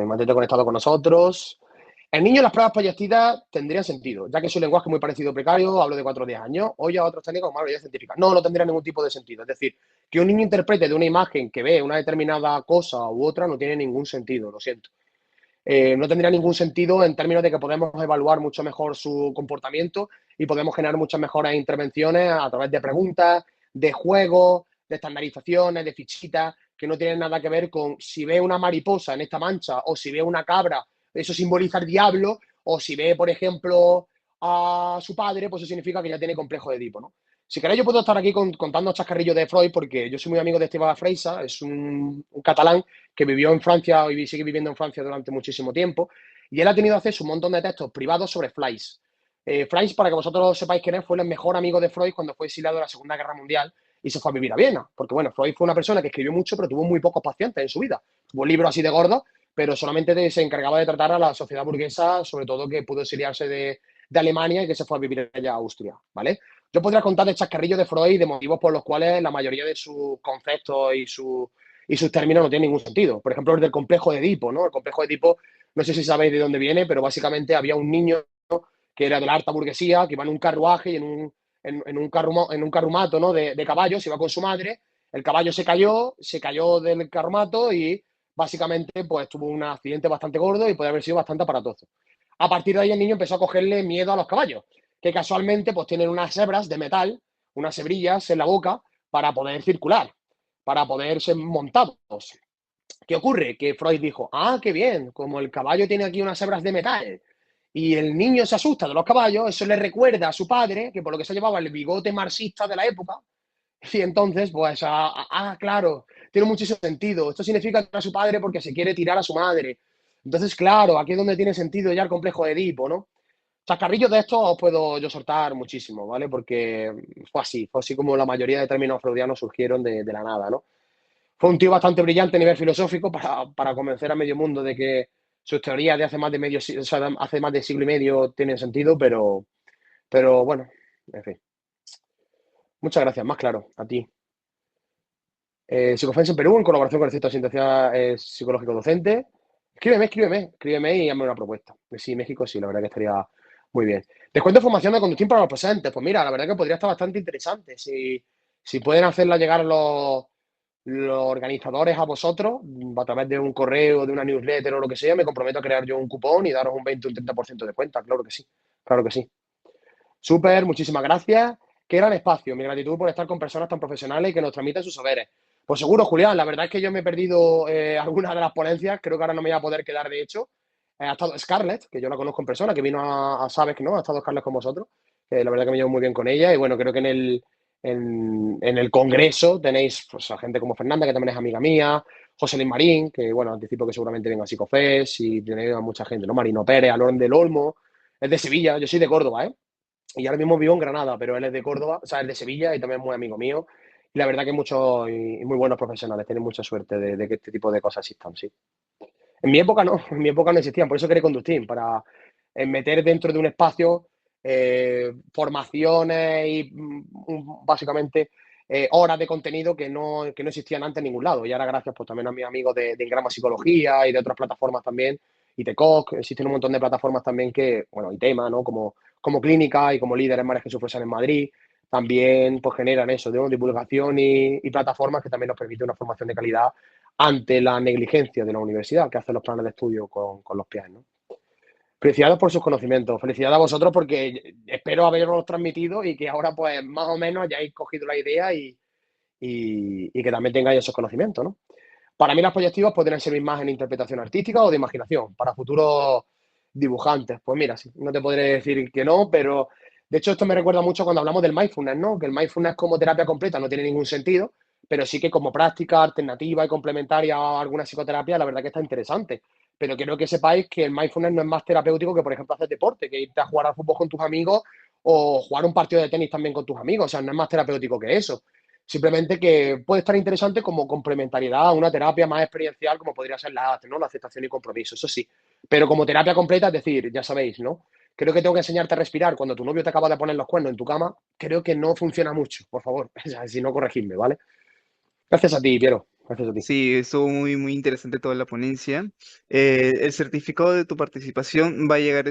Mantente conectado con nosotros. El niño en las pruebas proyectivas tendría sentido, ya que su lenguaje es muy parecido a precario, hablo de 4 o 10 años, o ya otros técnicos como habilidad científica. No, no tendría ningún tipo de sentido. Es decir, que un niño interprete de una imagen que ve una determinada cosa u otra no tiene ningún sentido, lo siento. No tendría ningún sentido en términos de que podemos evaluar mucho mejor su comportamiento y podemos generar muchas mejores intervenciones a través de preguntas, de juegos, de estandarizaciones, de fichitas, que no tienen nada que ver con si ve una mariposa en esta mancha o si ve una cabra, eso simboliza el diablo, o si ve, por ejemplo, a su padre, pues eso significa que ya tiene complejo de Edipo, ¿no? Si queréis, yo puedo estar aquí contando chascarrillos de Freud porque yo soy muy amigo de Esteve Freisa, es un catalán que vivió en Francia y sigue viviendo en Francia durante muchísimo tiempo, y él ha tenido acceso a un montón de textos privados sobre Fleiss. Fleiss, para que vosotros sepáis quién es, fue el mejor amigo de Freud cuando fue exiliado de la Segunda Guerra Mundial y se fue a vivir a Viena, porque bueno, Freud fue una persona que escribió mucho, pero tuvo muy pocos pacientes en su vida. Tuvo libros así de gordos, pero solamente se encargaba de tratar a la sociedad burguesa, sobre todo que pudo exiliarse de Alemania y que se fue a vivir allá a Austria, ¿vale? Yo podría contar de chascarrillos de Freud, de motivos por los cuales la mayoría de sus conceptos y sus términos no tienen ningún sentido. Por ejemplo, el del complejo de Edipo, ¿no? El complejo de Edipo, no sé si sabéis de dónde viene, pero básicamente había un niño que era de la alta burguesía, que iba en un carruaje y en un carrumato, ¿no? de caballos, iba con su madre, el caballo se cayó del carrumato y básicamente pues tuvo un accidente bastante gordo y puede haber sido bastante aparatoso. A partir de ahí el niño empezó a cogerle miedo a los caballos, que casualmente pues tienen unas hebras de metal, unas hebrillas en la boca para poder circular, para poder ser montados. ¿Qué ocurre? Que Freud dijo, ah, qué bien, como el caballo tiene aquí unas hebras de metal y el niño se asusta de los caballos, eso le recuerda a su padre, que por lo que se llevaba el bigote marxista de la época, y entonces, pues, claro, tiene muchísimo sentido. Esto significa que a su padre porque se quiere tirar a su madre. Entonces, claro, aquí es donde tiene sentido ya el complejo de Edipo, ¿no? Chascarrillos de estos os puedo yo soltar muchísimo, ¿vale? Porque fue así como la mayoría de términos freudianos surgieron de la nada, ¿no? Fue un tío bastante brillante a nivel filosófico para convencer a medio mundo de que sus teorías de hace más de o sea, hace más de siglo y medio tienen sentido, pero bueno, en fin. Muchas gracias, más claro, a ti. Psicofensa en Perú, en colaboración con el Centro de Asistencia Psicológico Docente. Escríbeme y hazme una propuesta. Sí, México sí, la verdad que estaría muy bien. Descuento de formación de conductín para los presentes. Pues mira, la verdad que podría estar bastante interesante. Si pueden hacerla llegar los organizadores a vosotros, a través de un correo, de una newsletter o lo que sea, me comprometo a crear yo un cupón y daros un 20 o un 30% de cuenta. Claro que sí, claro que sí. Súper, muchísimas gracias. Qué gran espacio. Mi gratitud por estar con personas tan profesionales y que nos transmiten sus saberes. Pues seguro, Julián, la verdad es que yo me he perdido algunas de las ponencias. Creo que ahora no me voy a poder quedar, de hecho. Ha estado Scarlett, que yo la conozco en persona, que vino a Sabes, ¿no? Ha estado Scarlett con vosotros. La verdad que me llevo muy bien con ella. Y bueno, creo que en el congreso tenéis pues, a gente como Fernanda, que también es amiga mía, José Luis Marín, que bueno, anticipo que seguramente venga a Psicofest, y tenéis a mucha gente, ¿no? Marino Pérez, Alon del Olmo, es de Sevilla, yo soy de Córdoba, ¿eh? Y ahora mismo vivo en Granada, pero él es de Córdoba, o sea, es de Sevilla y también es muy amigo mío. Y la verdad que muchos y muy buenos profesionales, tienen mucha suerte de que este tipo de cosas existan, sí. En mi época no, en mi época no existían, por eso quería conducir, para meter dentro de un espacio formaciones y básicamente horas de contenido que no existían antes en ningún lado. Y ahora gracias pues también a mis amigos de Engrama Psicología y de otras plataformas también, y TECOC, existen un montón de plataformas también que, bueno, y tema, ¿no? Como Clínica y como Líderes Mares Jesús Fresán en Madrid, también pues generan eso, ¿no? Divulgación y plataformas que también nos permiten una formación de calidad ante la negligencia de la universidad que hace los planes de estudio con los pies, ¿no? Felicidades por sus conocimientos, felicidades a vosotros porque espero haberlos transmitido y que ahora pues más o menos hayáis cogido la idea y que también tengáis esos conocimientos, ¿no? Para mí las proyectivas podrían servir más en interpretación artística o de imaginación, para futuros dibujantes. Pues mira, sí, no te podré decir que no, pero de hecho esto me recuerda mucho cuando hablamos del mindfulness, ¿no? Que el mindfulness como terapia completa no tiene ningún sentido, pero sí que como práctica alternativa y complementaria a alguna psicoterapia, la verdad que está interesante. Pero quiero que sepáis que el mindfulness no es más terapéutico que, por ejemplo, hacer deporte, que irte a jugar al fútbol con tus amigos o jugar un partido de tenis también con tus amigos. O sea, no es más terapéutico que eso. Simplemente que puede estar interesante como complementariedad a una terapia más experiencial, como podría ser la ACT, ¿no? La aceptación y compromiso, eso sí. Pero como terapia completa, es decir, ya sabéis, ¿no? Creo que tengo que enseñarte a respirar cuando tu novio te acaba de poner los cuernos en tu cama. Creo que no funciona mucho, por favor. O sea, si no, corregidme, ¿vale? Gracias a ti, Piero. Gracias a ti. Sí, estuvo muy, muy interesante toda la ponencia. El certificado de tu participación va a llegar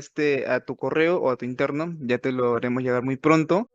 a tu correo o a tu interno, ya te lo haremos llegar muy pronto.